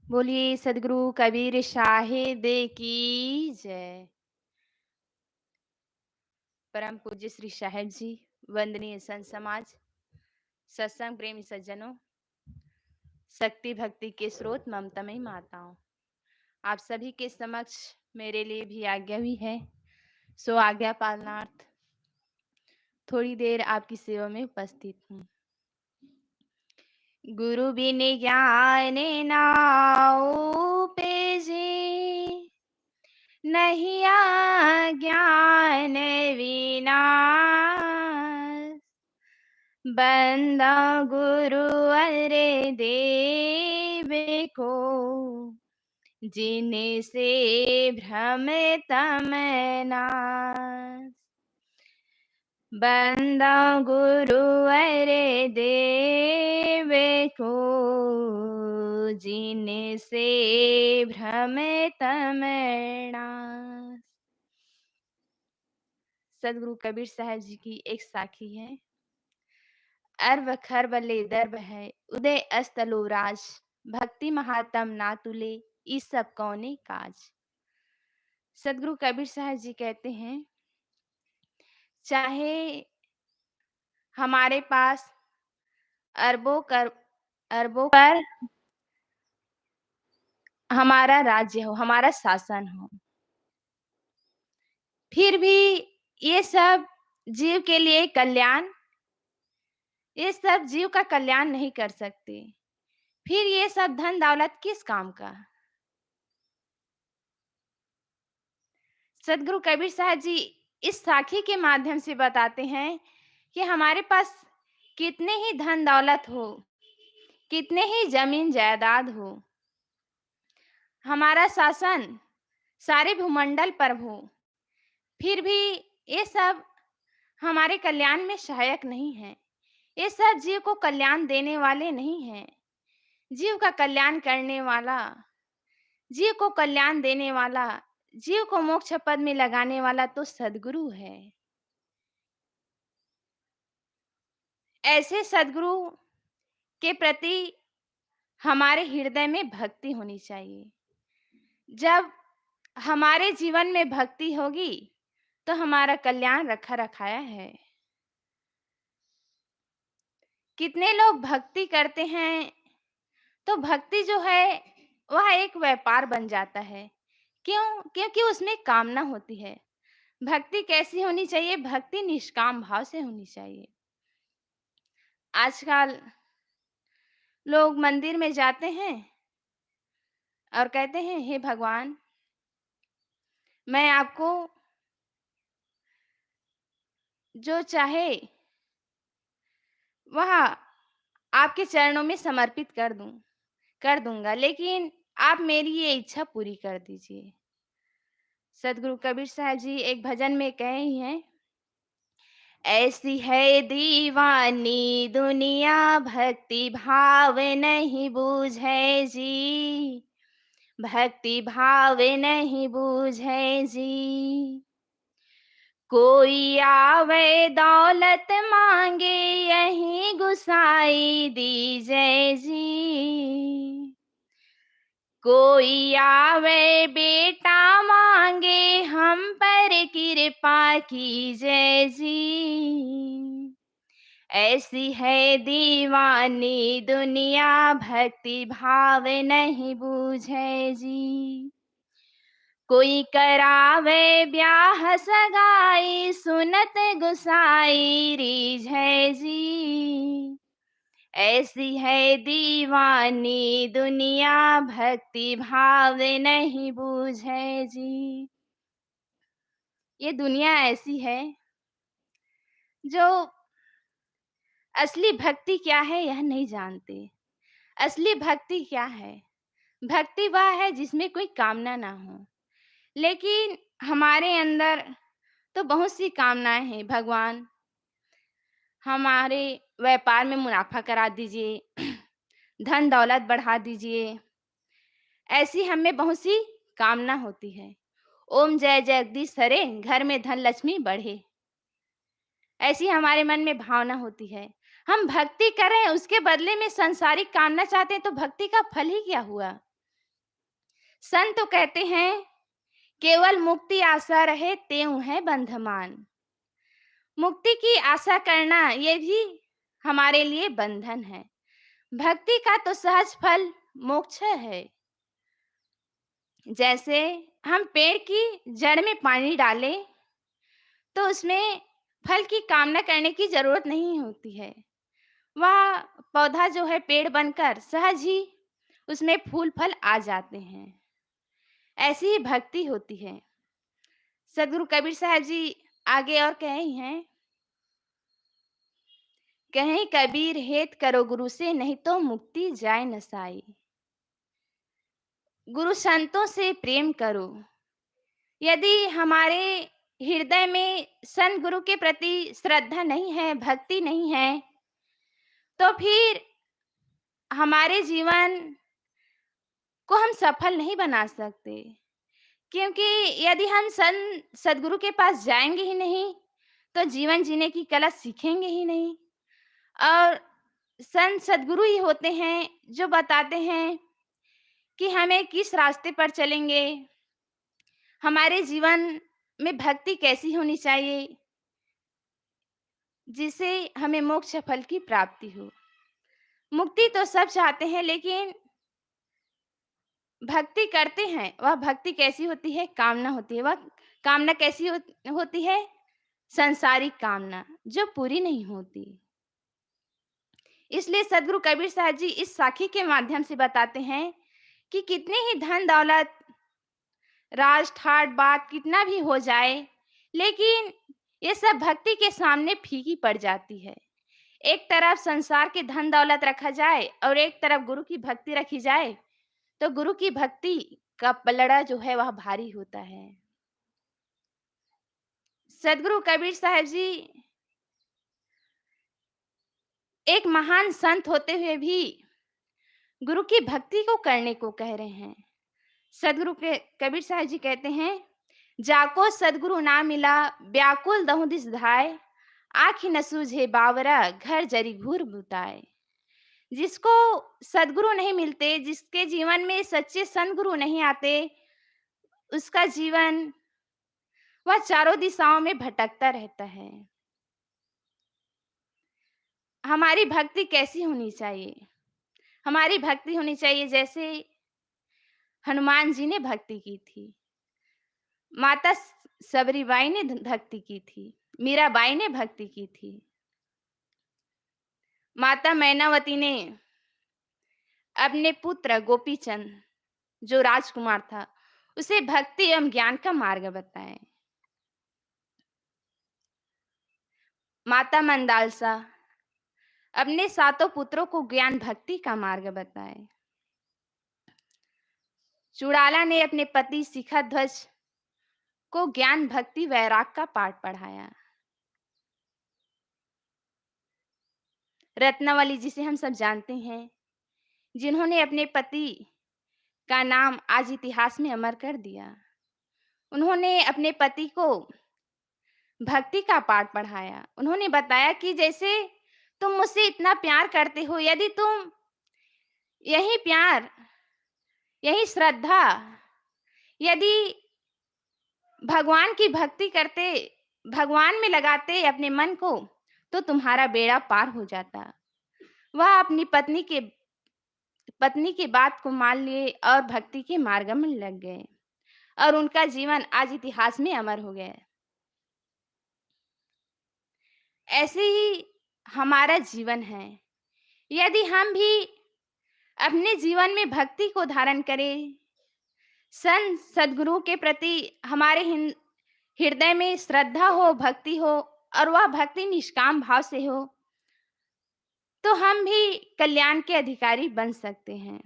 बोलिए सदगुरु कबीर साहिब की जय। परम पूज्य श्री साहिब जी, वंदनीय संत समाज, सत्संग प्रेमी सज्जनों, शक्ति भक्ति के स्रोत ममतामयी माताओं, आप सभी के समक्ष मेरे लिए भी आज्ञा हुई है। सो आज्ञा पालनार्थ थोड़ी देर आपकी सेवा में उपस्थित हूँ। गुरु बिन ज्ञान नाउ पेजे, नहीं ज्ञान विनाश। बंदा गुरु अरे देव को, जिनसे भ्रम तम नाश। बंदा गुरु अरे देव को, जिनसे भ्रम तम नाश। सदगुरु कबीर साहब जी की एक साखी है। अर्व खर्ब ले दर्ब है, उदय अस्तलो राज। भक्ति महात्म ना तुले, इस सब कौने काज। सदगुरु कबीर साहब जी कहते हैं, चाहे हमारे पास अरबों कर हमारा राज्य हो, हमारा शासन हो, फिर भी ये सब जीव के लिए कल्याण, ये सब जीव का कल्याण नहीं कर सकते। फिर ये सब धन दौलत किस काम का। सदगुरु कबीर साहब जी इस साखी के माध्यम से बताते हैं कि हमारे पास कितने ही धन दौलत हो, कितने ही जमीन जायदाद हो, हमारा शासन सारे भूमंडल पर हो, फिर भी ये सब हमारे कल्याण में सहायक नहीं है। ये सब जीव को कल्याण देने वाले नहीं हैं। जीव का कल्याण करने वाला, जीव को कल्याण देने वाला, जीव को मोक्ष पद में लगाने वाला तो सदगुरु है। ऐसे सदगुरु के प्रति हमारे हृदय में भक्ति होनी चाहिए। जब हमारे जीवन में भक्ति होगी तो हमारा कल्याण रखा रखाया है। कितने लोग भक्ति करते हैं तो भक्ति जो है वह एक व्यापार बन जाता है। क्यों? क्योंकि उसमें कामना होती है। भक्ति कैसी होनी चाहिए? भक्ति निष्काम भाव से होनी चाहिए। आजकल लोग मंदिर में जाते हैं और कहते हैं, हे भगवान, मैं आपको जो चाहे वह आपके चरणों में समर्पित कर दूंगा, लेकिन आप मेरी ये इच्छा पूरी कर दीजिए। सदगुरु कबीर साहब जी एक भजन में कहे ही हैं, ऐसी है दीवानी दुनिया, भक्ति भाव नहीं बूझे जी। भक्ति भाव नहीं बूझे जी। कोई आवे दौलत मांगे, यही गुसाई दीजिए जी। कोई आवे बेटा मांगे, हम पर कृपा कीजिए जी। ऐसी है दीवानी दुनिया, भक्ति भाव नहीं बूझे जी। कोई करावे ब्याह सगाई, सुनत गुसाई रीझे जी। ऐसी है दीवानी दुनिया, भक्ति भाव नहीं बूझे जी। ये दुनिया ऐसी है जो असली भक्ति क्या है यह नहीं जानते। असली भक्ति क्या है? भक्ति वह है जिसमें कोई कामना ना हो। लेकिन हमारे अंदर तो बहुत सी कामनाएं हैं। भगवान, हमारे व्यापार में मुनाफा करा दीजिए, धन दौलत बढ़ा दीजिए। ऐसी हमें बहुत सी कामना होती है। ओम जय जगदीश हरे, घर में धन लक्ष्मी बढ़े, ऐसी हमारे मन में भावना होती है। हम भक्ति करें, उसके बदले में संसारिक कामना चाहते हैं तो भक्ति का फल ही क्या हुआ? संत तो कहते हैं, केवल मुक्ति आशा रहे तेऊ है बंधमान। मुक्ति की आशा करना ये भी हमारे लिए बंधन है। भक्ति का तो सहज फल मोक्ष है। जैसे हम पेड़ की जड़ में पानी डालें तो उसमें फल की कामना करने की जरूरत नहीं होती है। वह पौधा जो है पेड़ बनकर सहज ही उसमें फूल फल आ जाते हैं। ऐसी ही भक्ति होती है। सदगुरु कबीर साहब जी आगे और कहे हैं, कहें कबीर हेत करो गुरु से, नहीं तो मुक्ति जाए न साई। गुरु संतों से प्रेम करो। यदि हमारे हृदय में संत गुरु के प्रति श्रद्धा नहीं है, भक्ति नहीं है, तो फिर हमारे जीवन को हम सफल नहीं बना सकते। क्योंकि यदि हम संत सदगुरु के पास जाएंगे ही नहीं, तो जीवन जीने की कला सीखेंगे ही नहीं। और संत सदगुरु ही होते हैं जो बताते हैं कि हमें किस रास्ते पर चलेंगे, हमारे जीवन में भक्ति कैसी होनी चाहिए, जिससे हमें मोक्ष फल की प्राप्ति हो। मुक्ति तो सब चाहते हैं, लेकिन भक्ति करते हैं, वह भक्ति कैसी होती है? कामना होती है। वह कामना कैसी होती है? संसारिक कामना, जो पूरी नहीं होती। इसलिए सदगुरु कबीर साहब जी इस साखी के माध्यम से बताते हैं कि कितने ही धन दौलत, राज ठाट बात कितना भी हो जाए, लेकिन ये सब भक्ति के सामने फीकी पड़ जाती है। एक तरफ संसार के धन दौलत रखा जाए और एक तरफ गुरु की भक्ति रखी जाए, तो गुरु की भक्ति का पलड़ा जो है वह भारी होता है। सदगुरु कबीर साहब जी एक महान संत होते हुए भी गुरु की भक्ति को करने को कह रहे हैं। सदगुरु के कबीर साहब जी कहते हैं, जाको सदगुरु ना मिला व्याकुल दहु दिस धाय, आँख न सूझे बावरा घर जरी घूर बुताए। जिसको सदगुरु नहीं मिलते, जिसके जीवन में सच्चे संत गुरु नहीं आते, उसका जीवन वह चारों दिशाओं में भटकता रहता है। हमारी भक्ति कैसी होनी चाहिए? हमारी भक्ति होनी चाहिए जैसे हनुमान जी ने भक्ति की थी, माता सबरीबाई ने भक्ति की थी, मीराबाई ने भक्ति की थी, माता मैनावती ने अपने पुत्र गोपीचंद जो राजकुमार था, उसे भक्ति एवं ज्ञान का मार्ग बताए। माता मंदालसा अपने सातों पुत्रों को ज्ञान भक्ति का मार्ग बताए। चुड़ाला ने अपने पति शिखा ध्वज को ज्ञान भक्ति वैराग का पाठ पढ़ाया। रत्नावली जिसे हम सब जानते हैं, जिन्होंने अपने पति का नाम आज इतिहास में अमर कर दिया, उन्होंने अपने पति को भक्ति का पाठ पढ़ाया। उन्होंने बताया कि जैसे तुम मुझसे इतना प्यार करते हो, यदि तुम यही प्यार, यही श्रद्धा यदि भगवान की भक्ति करते, भगवान में लगाते अपने मन को, तो तुम्हारा बेड़ा पार हो जाता। वह अपनी पत्नी की बात को मान लिए और भक्ति के मार्ग में लग गए और उनका जीवन आज इतिहास में अमर हो गया। ऐसे ही हमारा जीवन है। यदि हम भी अपने जीवन में भक्ति को धारण करें, संत सद्गुरु के प्रति हमारे हृदय में श्रद्धा हो, भक्ति हो और वह भक्ति निष्काम भाव से हो, तो हम भी कल्याण के अधिकारी बन सकते हैं।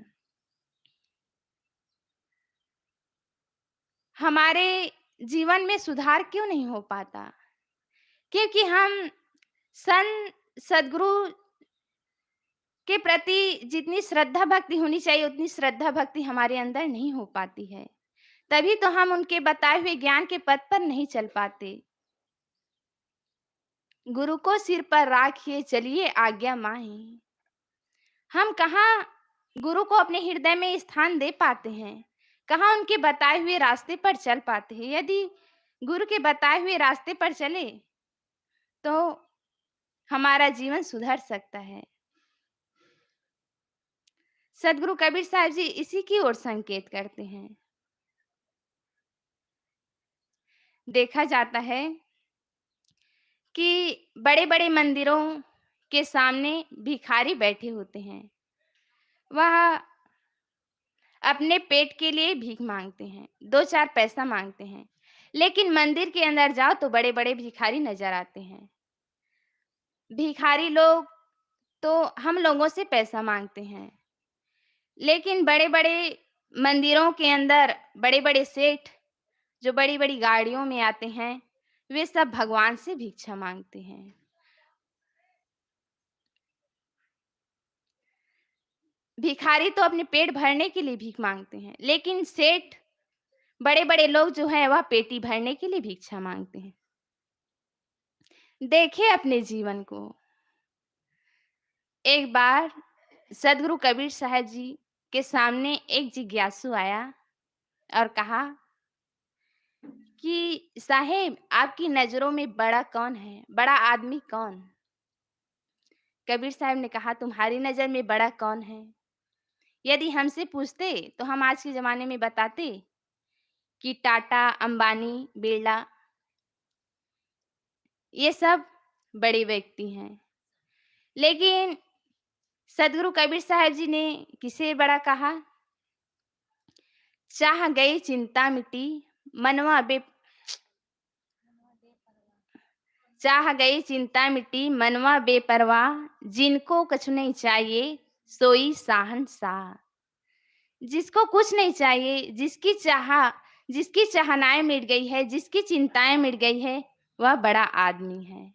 हमारे जीवन में सुधार क्यों नहीं हो पाता? क्योंकि हम संत सद्गुरु के प्रति जितनी श्रद्धा भक्ति होनी चाहिए, उतनी श्रद्धा भक्ति हमारे अंदर नहीं हो पाती है। तभी तो हम उनके बताए हुए ज्ञान के पथ पर नहीं चल पाते। गुरु को सिर पर राखिए चलिए आज्ञा माही। हम कहाँ गुरु को अपने हृदय में स्थान दे पाते हैं? कहाँ उनके बताए हुए रास्ते पर चल पाते हैं। यदि गुरु के बताए हुए रास्ते पर चले, तो हमारा जीवन सुधर सकता है। सद्गुरु कबीर साहब जी इसी की ओर संकेत करते हैं। देखा जाता है कि बड़े-बड़े मंदिरों के सामने भिखारी बैठे होते हैं। वह अपने पेट के लिए भीख माँगते हैं, 2-4 पैसा माँगते हैं। लेकिन मंदिर के अंदर जाओ तो बड़े-बड़े भिखारी नज़र आते हैं। भिखारी लोग तो हम लोगों से पैसा माँगते हैं, लेकिन बड़े-बड़े मंदिरों के अंदर बड़े-बड़े सेठ जो बड़ी-बड़ी गाड़ियों में आते हैं, वे सब भगवान से भिक्षा माँगते हैं। भिखारी तो अपने पेट भरने के लिए भीख माँगते हैं, लेकिन सेठ, बड़े-बड़े लोग जो हैं वह पेटी भरने के लिए भिक्षा माँगते हैं। देखें अपने जीवन को। एक बार सद्गुरु कबीर साहब जी के सामने एक जिज्ञासु आया और कहा कि साहेब, आपकी नज़रों में बड़ा कौन है? बड़ा आदमी कौन? कबीर साहब ने कहा, तुम्हारी नज़र में बड़ा कौन है? यदि हमसे पूछते तो हम आज के ज़माने में बताते कि टाटा, अंबानी, बिरला, ये सब बड़े व्यक्ति हैं। लेकिन सद्गुरु कबीर साहब जी ने किसे बड़ा कहा? चाह गई चिंता मिटी, मनवा बे चाह गई चिंता मिटी, मनवा बेपरवाह, जिनको कछु नहीं चाहिए, सोई शहंशाह। जिसको कुछ नहीं चाहिए, जिसकी चाहनाएँ मिट गई है, जिसकी चिंताएँ मिट गई है, वह बड़ा आदमी है।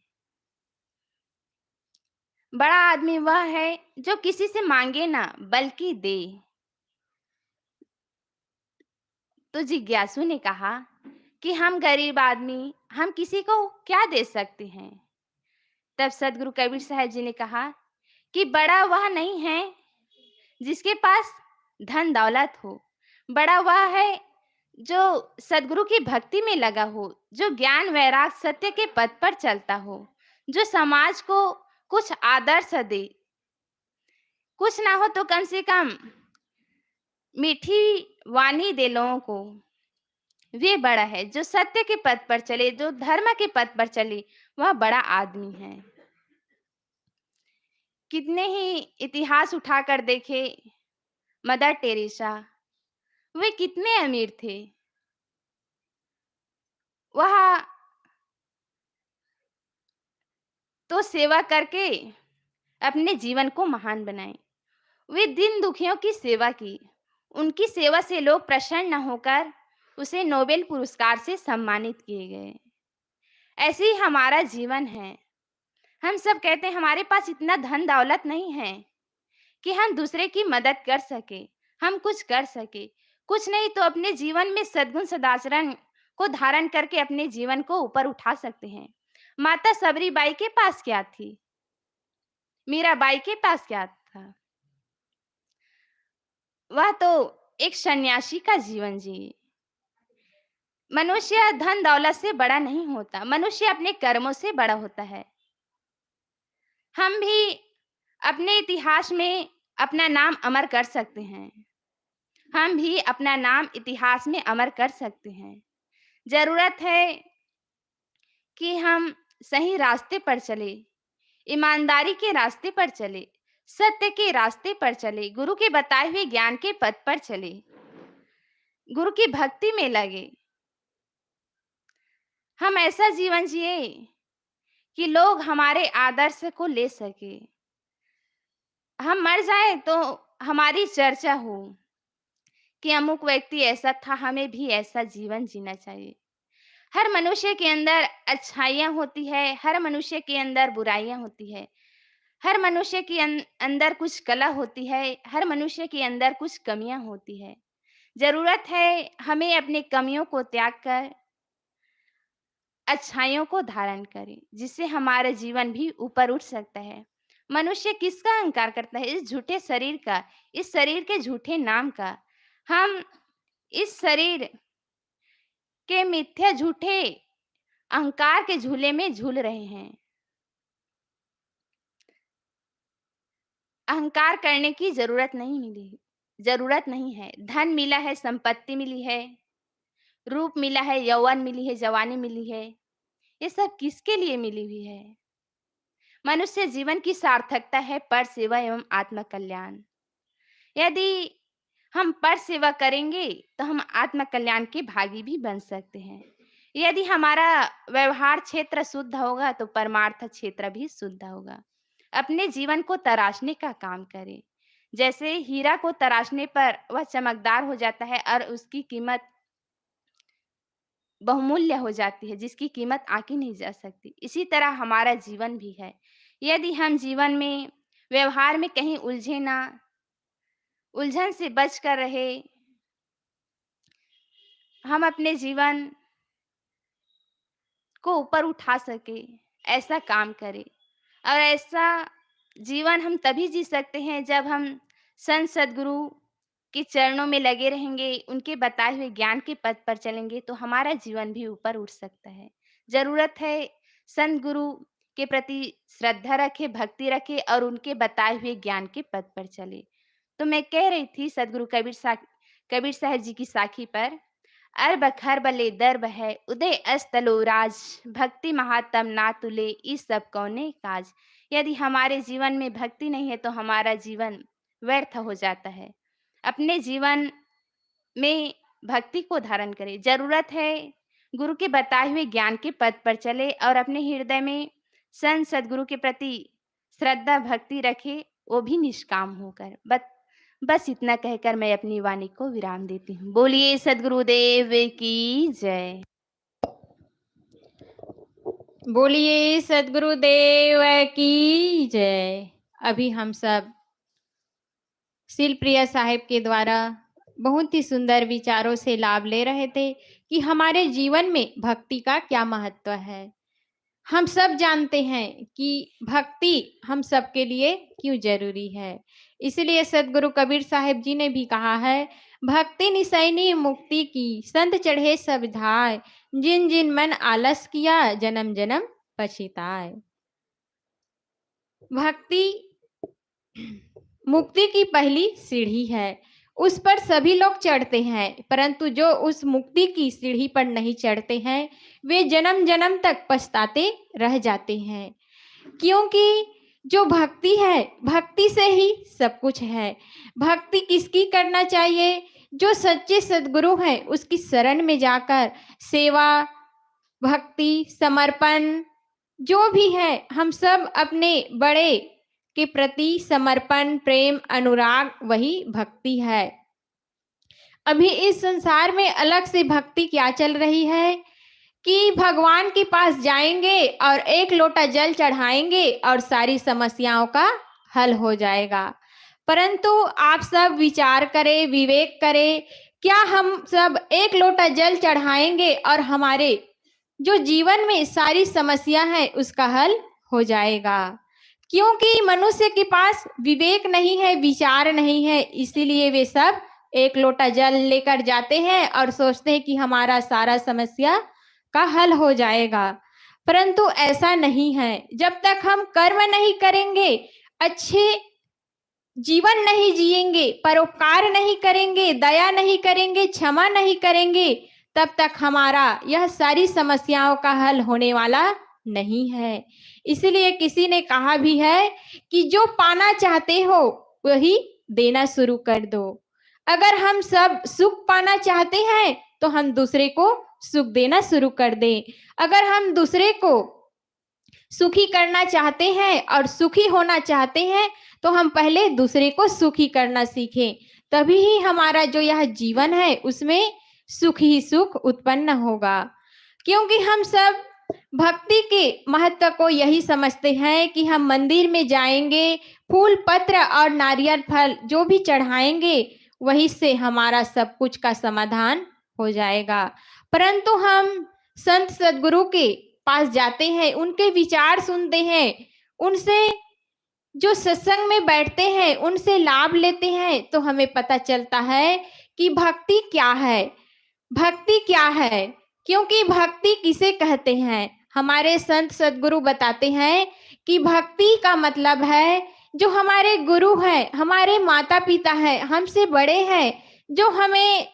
बड़ा आदमी वह है जो किसी से माँगे ना बल्कि दे। तो जिज्ञासु ने कहा कि हम गरीब आदमी, हम किसी को क्या दे सकते हैं? तब सद्गुरु कबीर साहब जी ने कहा कि बड़ा वह नहीं है जिसके पास धन-दौलत हो। बड़ा वह है जो सद्गुरु की भक्ति में लगा हो, जो ज्ञान, वैराग, सत्य के पथ पर चलता हो, जो समाज को कुछ आदर्श दे। कुछ ना हो तो कम से कम मीठी वाणी दे लोगों को। वे बड़ा है जो सत्य के पथ पर चले, जो धर्म के पथ पर चले, वह बड़ा आदमी है। कितने ही इतिहास उठाकर देखे, मदर टेरेसा, वे कितने अमीर थे। वह तो सेवा करके अपने जीवन को महान बनाए। वे दीन दुखियों की सेवा की। उनकी सेवा से लोग प्रसन्न होकर उसे नोबेल पुरस्कार से सम्मानित किए गए। ऐसे ही हमारा जीवन है। हम सब कहते हैं हमारे पास इतना धन दौलत नहीं है कि हम दूसरे की मदद कर सके, हम कुछ कर सके। कुछ नहीं तो अपने जीवन में सद्गुण सदाचरण को धारण करके अपने जीवन को ऊपर उठा सकते हैं। माता सबरीबाई के पास क्या थी? मीराबाई के पास क्या था? वह तो एक सन्यासी का जीवन जिए। मनुष्य धन दौलत से बड़ा नहीं होता, मनुष्य अपने कर्मों से बड़ा होता है। हम भी अपने इतिहास में अपना नाम अमर कर सकते हैं। हम भी अपना नाम इतिहास में अमर कर सकते हैं। ज़रूरत है कि हम सही रास्ते पर चले, ईमानदारी के रास्ते पर चले, सत्य के रास्ते पर चले, गुरु के बताए हुए ज्ञान के पथ पर चले, गुरु की भक्ति में लगे। हम ऐसा जीवन जिए कि लोग हमारे आदर्श को ले सके। हम मर जाएँ तो हमारी चर्चा हो कि अमुक व्यक्ति ऐसा था, हमें भी ऐसा जीवन जीना चाहिए। हर मनुष्य के अंदर अच्छाइयाँ होती है, हर मनुष्य के अंदर बुराइयाँ होती है। हर मनुष्य के अंदर कुछ कला होती है, हर मनुष्य के अंदर कुछ कमियाँ होती है। ज़रूरत है हमें अपनी कमियों को त्याग कर अच्छाइयों को धारण करें, जिससे हमारा जीवन भी ऊपर उठ सकता है। मनुष्य किसका अहंकार करता है? इस झूठे शरीर का, इस शरीर के झूठे नाम का। हम इस शरीर के मिथ्या झूठे अहंकार के झूले में झूल रहे हैं। अहंकार करने की ज़रूरत नहीं है। धन मिला है, संपत्ति मिली है, रूप मिला है, यौवन मिली है, जवानी मिली है। ये सब किसके लिए मिली हुई है? मनुष्य जीवन की सार्थकता है पर सेवा एवं आत्म कल्याण। यदि हम पर सेवा करेंगे तो हम आत्म कल्याण के भागी भी बन सकते हैं। यदि हमारा व्यवहार क्षेत्र शुद्ध होगा तो परमार्थ क्षेत्र भी शुद्ध होगा। अपने जीवन को तराशने का काम करें। जैसे हीरा को तराशने पर वह चमकदार हो जाता है और उसकी कीमत बहुमूल्य हो जाती है, जिसकी कीमत आंकी नहीं जा सकती। इसी तरह हमारा जीवन भी है। यदि हम जीवन में व्यवहार में कहीं उलझे ना, उलझन से बच कर रहे, हम अपने जीवन को ऊपर उठा सके, ऐसा काम करें। और ऐसा जीवन हम तभी जी सकते हैं जब हम संत सद्गुरु के चरणों में लगे रहेंगे, उनके बताए हुए ज्ञान के पथ पर चलेंगे तो हमारा जीवन भी ऊपर उठ सकता है। ज़रूरत है संत गुरु के प्रति श्रद्धा रखें, भक्ति रखें और उनके बताए हुए ज्ञान के पथ पर चले। तो मैं कह रही थी सद्गुरु कबीर साहब जी की साखी पर, अर्ब खर्ब ले दर्ब है, उदय अस्तलो राज, भक्ति महात्म ना तुले, इस सब कौने काज। यदि हमारे जीवन में भक्ति नहीं है तो हमारा जीवन व्यर्थ हो जाता है। अपने जीवन में भक्ति को धारण करें। जरूरत है गुरु के बताए हुए ज्ञान के पथ पर चले और अपने हृदय में संत सद्गुरु के प्रति श्रद्धा भक्ति रखे, वो भी निष्काम होकर। बस इतना कहकर मैं अपनी वाणी को विराम देती हूँ। बोलिए सद्गुरुदेव की जय। बोलिए सद्गुरुदेव की जय। अभी हम सब शिलप्रिया साहिब के द्वारा बहुत ही सुंदर विचारों से लाभ ले रहे थे कि हमारे जीवन में भक्ति का क्या महत्व है। हम सब जानते हैं कि भक्ति हम सबके लिए क्यों जरूरी है। इसलिए सद्गुरु कबीर साहिब जी ने भी कहा है, भक्ति निसैनी मुक्ति की, संत चढ़े सब धाय, जिन जिन मन आलस किया, जन्म जन्म पछिताए। भक्ति मुक्ति की पहली सीढ़ी है, उस पर सभी लोग चढ़ते हैं, परंतु जो उस मुक्ति की सीढ़ी पर नहीं चढ़ते हैं वे जन्म जन्म तक पछताते रह जाते हैं। क्योंकि जो भक्ति है, भक्ति से ही सब कुछ है। भक्ति किसकी करना चाहिए? जो सच्चे सद्गुरु हैं उसकी शरण में जाकर सेवा, भक्ति, समर्पण जो भी है, हम सब अपने बड़े के प्रति समर्पण, प्रेम, अनुराग, वही भक्ति है। अभी इस संसार में अलग से भक्ति क्या चल रही है कि भगवान के पास जाएंगे और एक लोटा जल चढ़ाएंगे और सारी समस्याओं का हल हो जाएगा। परंतु आप सब विचार करें, विवेक करें, क्या हम सब एक लोटा जल चढ़ाएंगे और हमारे जो जीवन में सारी समस्या है उसका हल हो जाएगा? क्योंकि मनुष्य के पास विवेक नहीं है, विचार नहीं है, इसीलिए वे सब एक लोटा जल लेकर जाते हैं और सोचते हैं कि हमारा सारा समस्या का हल हो जाएगा। परंतु ऐसा नहीं है। जब तक हम कर्म नहीं करेंगे, अच्छे जीवन नहीं जिएंगे, परोपकार नहीं करेंगे, दया नहीं करेंगे, क्षमा नहीं करेंगे, तब तक हमारा यह सारी समस्याओं का हल होने वाला नहीं है। इसलिए किसी ने कहा भी है कि जो पाना चाहते हो वही देना शुरू कर दो। अगर हम सब सुख पाना चाहते हैं तो हम दूसरे को सुख देना शुरू कर दें। अगर हम दूसरे को सुखी करना चाहते हैं और सुखी होना चाहते हैं तो हम पहले दूसरे को सुखी करना सीखें, तभी ही हमारा जो यह जीवन है उसमें सुख ही सुख उत्पन्न होगा। क्योंकि हम सब भक्ति के महत्व को यही समझते हैं कि हम मंदिर में जाएंगे, फूल पत्र और नारियल फल जो भी चढ़ाएंगे वही से हमारा सब कुछ का समाधान हो जाएगा। परंतु हम संत सद्गुरु के पास जाते हैं, उनके विचार सुनते हैं, उनसे जो सत्संग में बैठते हैं उनसे लाभ लेते हैं, तो हमें पता चलता है कि भक्ति क्या है? भक्ति क्या है? क्योंकि भक्ति किसे कहते हैं? हमारे संत सद्गुरु बताते हैं कि भक्ति का मतलब है जो हमारे गुरु हैं, हमारे माता-पिता हैं, हमसे बड़े हैं, जो हमें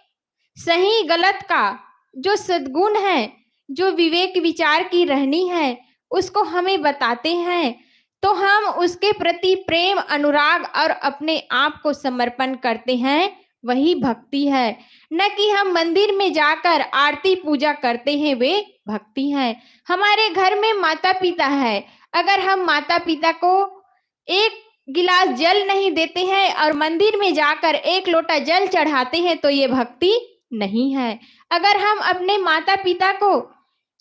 सही गलत का जो सद्गुण है, जो विवेक विचार की रहनी है, उसको हमें बताते हैं, तो हम उसके प्रति प्रेम, अनुराग और अपने आप को समर्पण करते हैं, वही भक्ति है। न कि हम मंदिर में जाकर आरती पूजा करते हैं, वे भक्ति है। हमारे घर में माता-पिता है, अगर हम माता-पिता को एक गिलास जल नहीं देते हैं और मंदिर में जाकर एक लोटा जल चढ़ाते हैं, तो ये भक्ति नहीं है। अगर हम अपने माता-पिता को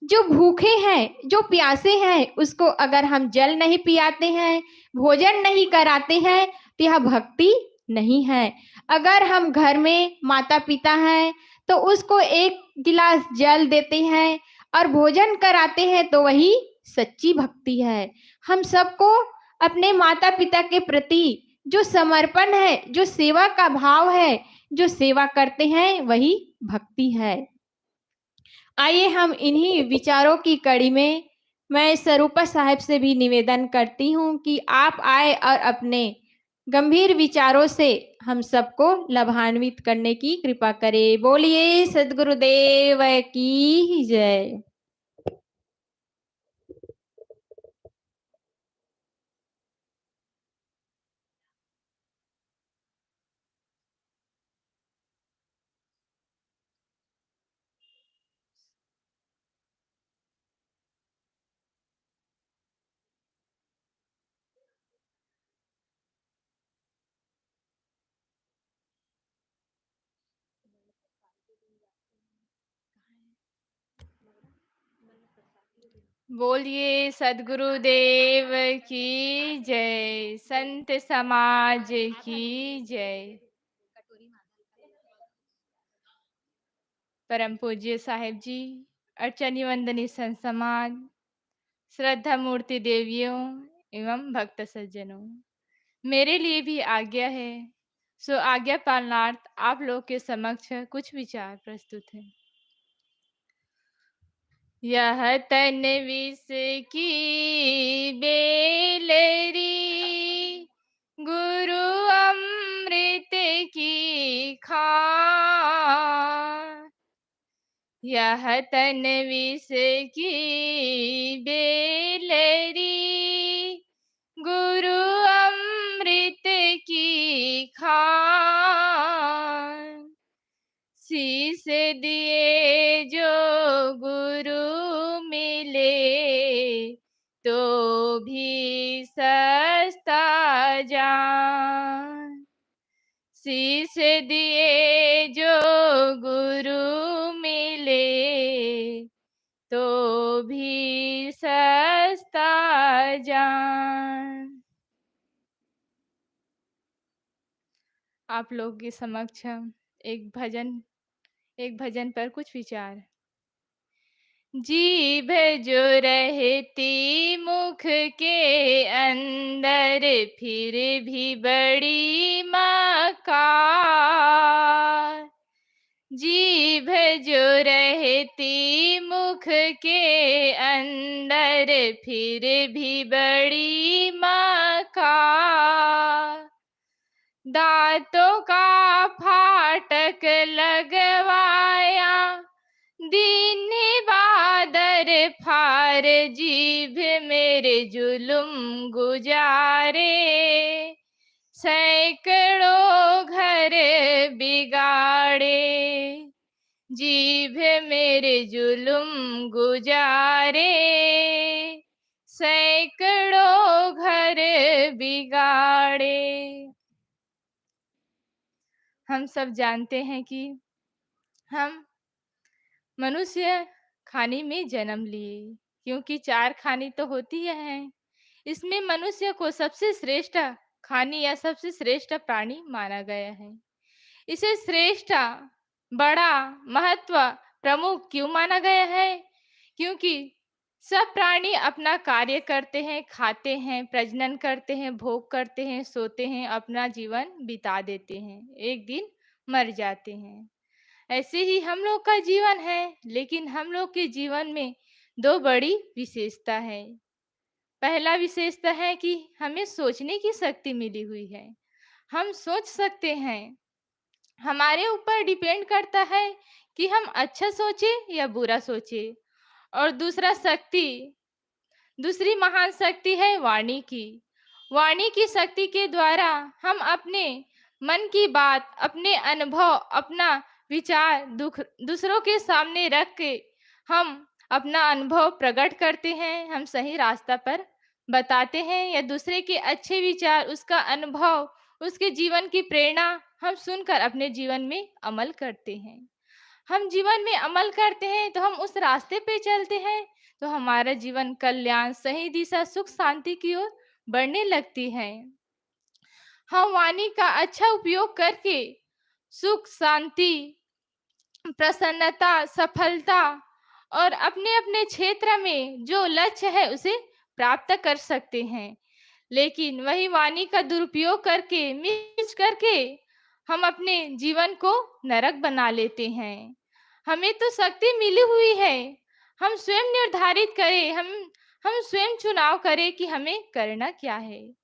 जो भूखे हैं, जो प्यासे हैं, उसको अगर हम जल नहीं पियाते हैं, भोजन नहीं कराते हैं, तो यह भक्ति नहीं है। अगर हम घर में माता-पिता हैं, तो उसको एक गिलास जल देते हैं और भोजन कराते हैं, तो वही सच्ची भक्ति है। हम सबको अपने माता-पिता के प्रति जो समर्पण है, जो सेवा का भाव है, जो सेवा करते हैं, वही भक्ति है। आइए हम इन्हीं विचारों की कड़ी में मैं स्वरूपा साहिब से भी निवेदन करती हूँ कि आप आए और अपने गंभीर विचारों से हम सबको लाभान्वित करने की कृपा करें। बोलिए सद्गुरुदेव की जय। बोलिए सद्गुरुदेव की जय, संत समाज की जय। परम पूज्य साहिब जी, अर्चनी वंदनी संत समाज, श्रद्धा मूर्ति देवियों एवं भक्त सज्जनों, मेरे लिए भी आज्ञा है, सो आज्ञा पालनार्थ आप लोग के समक्ष कुछ विचार प्रस्तुत है। यह तन विष की बेलरी, गुरु अमृत की खान। यह तन विष की बेलरी, गुरु अमृत की खान। शीश दिए जो गुरु मिले, तो भी सस्ता जान। शीश दिए जो गुरु मिले, तो भी सस्ता जान। आप लोग के समक्ष एक भजन पर कुछ विचार। जीभ जो रहती मुख के अंदर, फिर भी बड़ी मकार। जीभ जो रहती मुख के अंदर, फिर भी बड़ी मकार। दांतों का फाटक लगवाया, दिन बादर फार। जीभ मेरे जुलुम गुजारे, सैकड़ों घर बिगाड़े। जीभ मेरे जुलुम गुजारे, सैकड़ों घर बिगाड़े। हम सब जानते हैं कि हम मनुष्य खाने में जन्म लिए, क्योंकि 4 खाने तो होती हैं। इसमें मनुष्य को सबसे श्रेष्ठ खाने या सबसे श्रेष्ठ प्राणी माना गया है। इसे श्रेष्ठ, बड़ा, महत्व, प्रमुख क्यों माना गया है? क्योंकि सब प्राणी अपना कार्य करते हैं, खाते हैं, प्रजनन करते हैं, भोग करते हैं, सोते हैं, अपना जीवन बिता देते हैं। एक दिन मर जाते हैं। ऐसे ही हम लोग का जीवन है, लेकिन हम लोग के जीवन में 2 बड़ी विशेषता है। पहला विशेषता है कि हमें सोचने की शक्ति मिली हुई है। हम सोच सकते हैं। हमारे ऊपर डिपेंड करता है कि हम अच्छा सोचें या बुरा सोचें। और दूसरी महान शक्ति है वाणी की। वाणी की शक्ति के द्वारा हम अपने मन की बात, अपने अनुभव, अपना विचार दूसरों के सामने रख के हम अपना अनुभव प्रकट करते हैं, हम सही रास्ता पर बताते हैं, या दूसरे के अच्छे विचार, उसका अनुभव, उसके जीवन की प्रेरणा हम सुनकर अपने जीवन में अमल करते हैं। हम जीवन में अमल करते हैं तो हम उस रास्ते पे चलते हैं, तो हमारा जीवन कल्याण, सही दिशा, सुख शांति की ओर बढ़ने लगती है। हम वाणी का अच्छा उपयोग करके सुख शांति, प्रसन्नता, सफलता और अपने अपने क्षेत्र में जो लक्ष्य है उसे प्राप्त कर सकते हैं। लेकिन वही वाणी का दुरुपयोग करके, मिस करके हम अपने जीवन को नरक बना लेते हैं। हमें तो शक्ति मिली हुई है, हम स्वयं निर्धारित करें, हम स्वयं चुनाव करें कि हमें करना क्या है।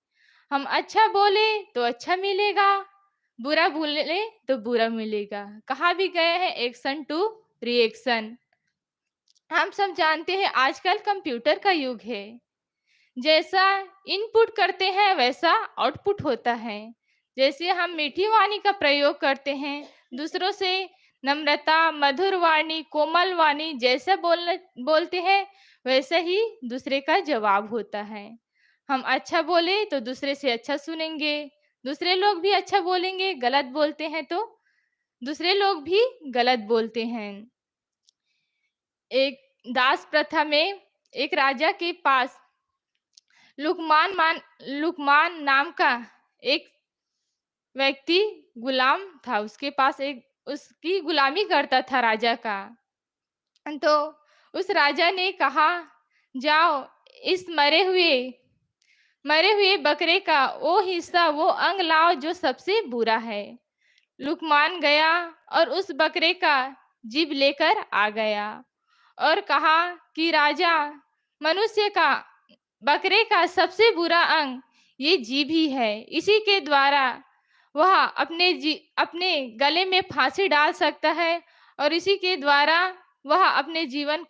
हम अच्छा बोले तो अच्छा मिलेगा, बुरा बोले तो बुरा मिलेगा। कहा भी गया है, एक्शन टू रिएक्शन। हम सब जानते हैं आजकल कंप्यूटर का युग है। जैसा इनपुट करते हैं वैसा आउटपुट होता है। जैसे हम मीठी वाणी का प्रयोग करते हैं, दूसरों से नम्रता, मधुर वाणी, कोमल वाणी जैसा बोलते हैं, वैसे ही दूसरे का जवाब होता है। हम अच्छा बोले तो दूसरे से अच्छा सुनेंगे, दूसरे लोग भी अच्छा बोलेंगे। गलत बोलते हैं तो दूसरे लोग भी गलत बोलते हैं। एक दास प्रथा में एक राजा के पास लुकमान नाम का एक व्यक्ति गुलाम था। उसके पास एक उसकी गुलामी करता था राजा का। तो उस राजा ने कहा, जाओ इस मरे हुए बकरे का वो हिस्सा, वो अंग लाओ जो सबसे बुरा है। लुकमान गया और उस बकरे का जीभ लेकर आ गया और कहा कि राजा, मनुष्य का, बकरे का सबसे बुरा अंग ये जीभ ही है। इसी के द्वारा वह अपने गले में फांसी डाल सकता है और इसी के द्वारा वह अपने जीवन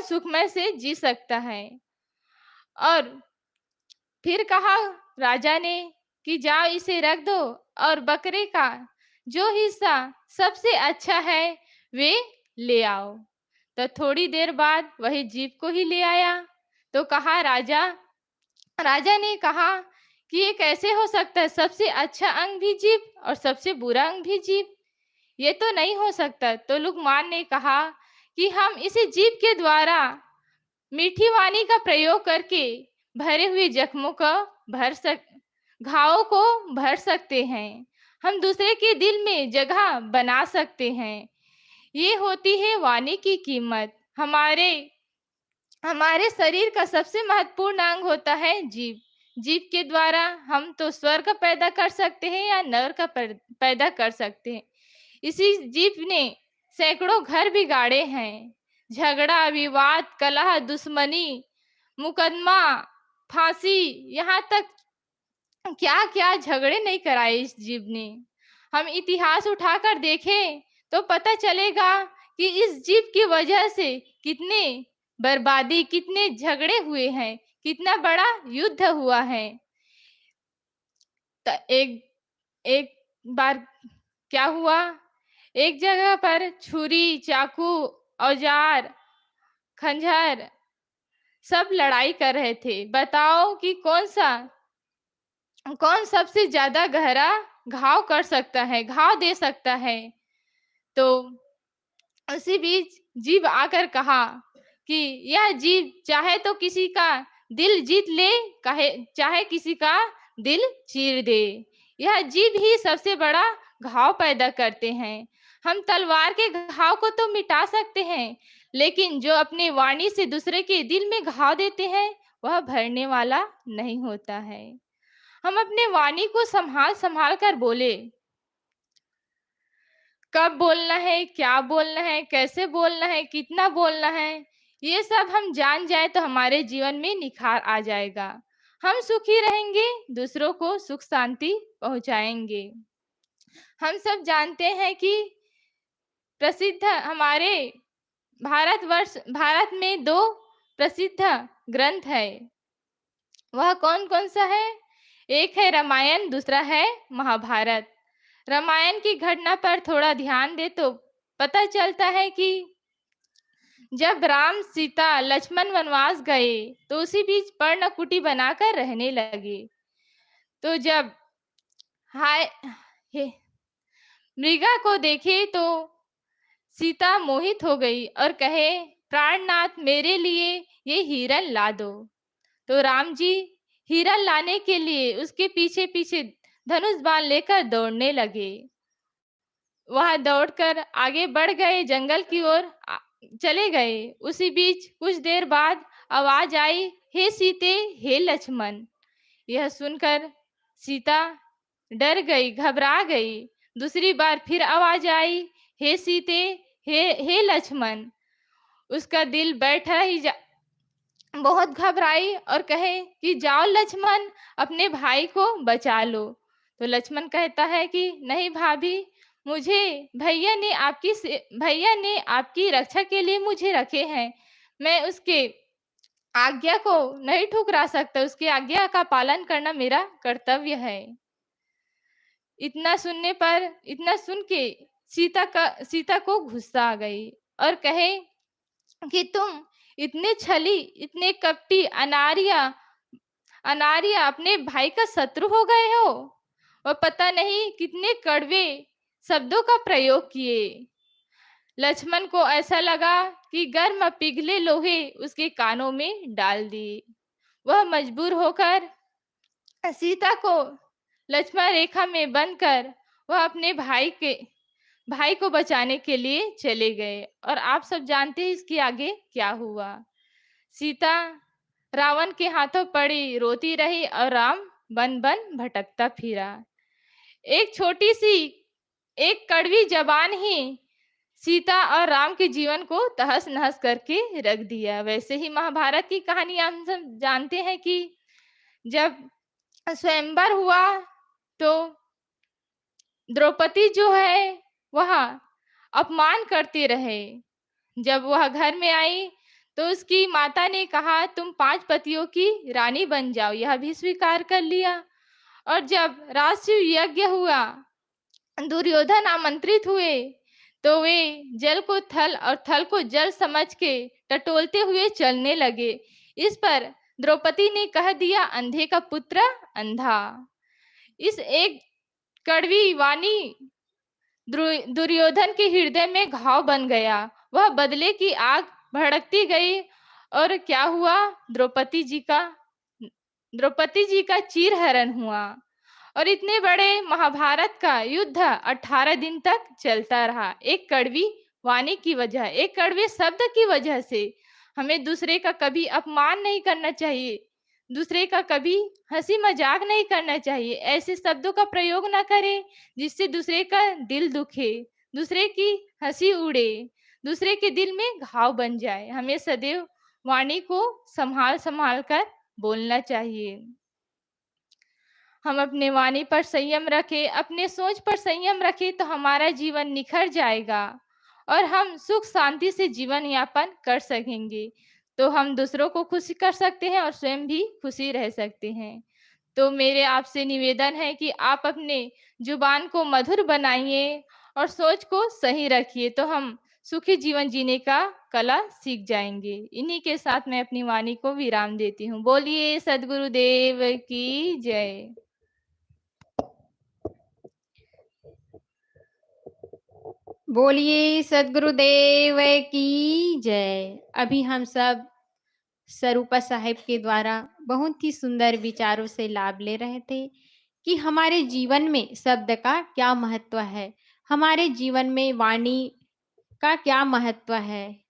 सुखमय से जी सकता है। और फिर कहा राजा ने कि जाओ इसे रख दो और बकरे का जो हिस्सा सबसे अच्छा है वे ले आओ। तो थोड़ी देर बाद वही जीभ को ही ले आया। तो कहा राजा ने कहा कि ये कैसे हो सकता है, सबसे अच्छा अंग भी जीभ और सबसे बुरा अंग भी जीभ, ये तो नहीं हो सकता। तो लुकमान ने कहा कि हम इसी जीभ के द्वारा मीठी वाणी का प्रयोग करके भरे हुए जख्मों का घावों को भर सकते हैं। हम दूसरे के दिल में जगह बना सकते हैं। ये होती है वाणी की कीमत। हमारे शरीर का सबसे महत्वपूर्ण अंग होता है जीभ। जीभ के द्वारा हम तो स्वर्ग पैदा कर सकते हैं या नरक पैदा कर सकते हैं। इसी जीभ ने सैकड़ों घर बिगाड़े हैं। झगड़ा, विवाद, कलह, दुश्मनी, मुकदमा, फांसी, यहाँ तक क्या क्या झगड़े नहीं कराए इस जीभ ने। हम इतिहास उठाकर देखें तो पता चलेगा कि इस जीभ की वजह से कितने बर्बादी, कितने झगड़े हुए हैं, कितना बड़ा युद्ध हुआ है। एक एक बार क्या हुआ, एक जगह पर छुरी, चाकू, औजार, खंजर सब लड़ाई कर रहे थे। बताओ कि कौन सबसे ज्यादा गहरा घाव कर सकता है, घाव दे सकता है। तो उसी बीच जीभ आकर कहा कि यह जीभ चाहे तो किसी का दिल जीत ले, चाहे किसी का दिल चीर दे। यह जीभ ही सबसे बड़ा घाव पैदा करते हैं। हम तलवार के घाव को तो मिटा सकते हैं, लेकिन जो अपने वाणी से दूसरे के दिल में घाव देते हैं वह भरने वाला नहीं होता है। हम अपने वाणी को संभाल संभाल कर बोले, कब बोलना है, क्या बोलना है, कैसे बोलना है, कितना बोलना है, ये सब हम जान जाए तो हमारे जीवन में निखार आ जाएगा। हम सुखी रहेंगे, दूसरों को सुख शांति पहुंचाएंगे। हम सब जानते हैं कि प्रसिद्ध हमारे भारत में दो प्रसिद्ध ग्रंथ है। वह कौन कौन सा है? एक है रामायण, दूसरा है महाभारत। रामायण की घटना पर थोड़ा ध्यान दे तो पता चलता है कि जब राम सीता लक्ष्मण वनवास गए तो उसी बीच पर्णकुटी बनाकर रहने लगे। तो जब हाय हे- मृगा को देखे तो सीता मोहित हो गई और कहे, प्राणनाथ मेरे लिए ये हिरण ला दो। तो राम जी हिरण लाने के लिए उसके पीछे पीछे धनुष बाण लेकर दौड़ने लगे। वह दौड़कर आगे बढ़ गए, जंगल की ओर चले गए। उसी बीच कुछ देर बाद आवाज आई, हे सीते, हे लक्ष्मण। यह सुनकर सीता डर गई, घबरा गई। दूसरी बार फिर आवाज आई, हे सीते, हे लक्ष्मण। उसका दिल बैठा ही बहुत घबराई और कहे कि जाओ लक्ष्मण, अपने भाई को बचा लो। तो लक्ष्मण कहता है कि नहीं भाभी, मुझे भैया ने आपकी रक्षा के लिए मुझे रखे हैं। मैं उसके आज्ञा को नहीं ठुकरा सकता, उसकी आज्ञा का पालन करना मेरा कर्तव्य है। इतना सुन के सीता को गुस्सा आ गई और कहे कि तुम इतने छली, इतने कपटी, अनारिया अपने भाई का शत्रु हो गए हो। और पता नहीं कितने कड़वे शब्दों का प्रयोग किए। लक्ष्मण को ऐसा लगा कि गर्म पिघले लोहे उसके कानों में डाल दिए। वह मजबूर होकर सीता को लक्ष्मण रेखा में बंद कर वह अपने भाई को बचाने के लिए चले गए। और आप सब जानते हैं इसके आगे क्या हुआ। सीता रावण के हाथों पड़ी, रोती रही और राम बन बन भटकता फिरा। एक छोटी सी, एक कड़वी जबान ही सीता और राम के जीवन को तहस नहस करके रख दिया। वैसे ही महाभारत की कहानी हम सब जानते हैं कि जब स्वयंवर हुआ तो द्रौपदी जो है वह अपमान करते रहे। जब वह घर में आई तो उसकी माता ने कहा, तुम 5 पतियों की रानी बन जाओ। यह भी स्वीकार कर लिया। और जब राजसूय यज्ञ हुआ, दुर्योधन आमंत्रित हुए, तो वे जल को थल और थल को जल समझ के टटोलते हुए चलने लगे। इस पर द्रौपदी ने कह दिया, अंधे का पुत्र अंधा। इस एक कड़वी वाणी दुर्योधन के हृदय में घाव बन गया। वह बदले की आग भड़कती गई। और क्या हुआ, द्रौपदी जी का चीरहरण हुआ। और इतने बड़े महाभारत का युद्ध 18 दिन तक चलता रहा। एक कड़वी वाणी की वजह, एक कड़वे शब्द की वजह से। हमें दूसरे का कभी अपमान नहीं करना चाहिए, दूसरे का कभी हंसी मजाक नहीं करना चाहिए। ऐसे शब्दों का प्रयोग ना करें जिससे दूसरे का दिल दुखे, दूसरे की हंसी उड़े, दूसरे के दिल में घाव बन जाए। हमें सदैव वाणी को संभाल संभाल कर बोलना चाहिए। हम अपने वाणी पर संयम रखें, अपने सोच पर संयम रखें तो हमारा जीवन निखर जाएगा और हम सुख शांति से जीवन यापन कर सकेंगे। तो हम दूसरों को खुशी कर सकते हैं और स्वयं भी खुशी रह सकते हैं। तो मेरे आपसे निवेदन है कि आप अपने जुबान को मधुर बनाइए और सोच को सही रखिए, तो हम सुखी जीवन जीने का कला सीख जाएंगे। इन्हीं के साथ मैं अपनी वाणी को विराम देती हूँ। बोलिए सद्गुरुदेव की जय। बोलिए सद्गुरुदेव की जय। अभी हम सब स्वरूपा साहेब के द्वारा बहुत ही सुंदर विचारों से लाभ ले रहे थे कि हमारे जीवन में शब्द का क्या महत्व है, हमारे जीवन में वाणी का क्या महत्व है।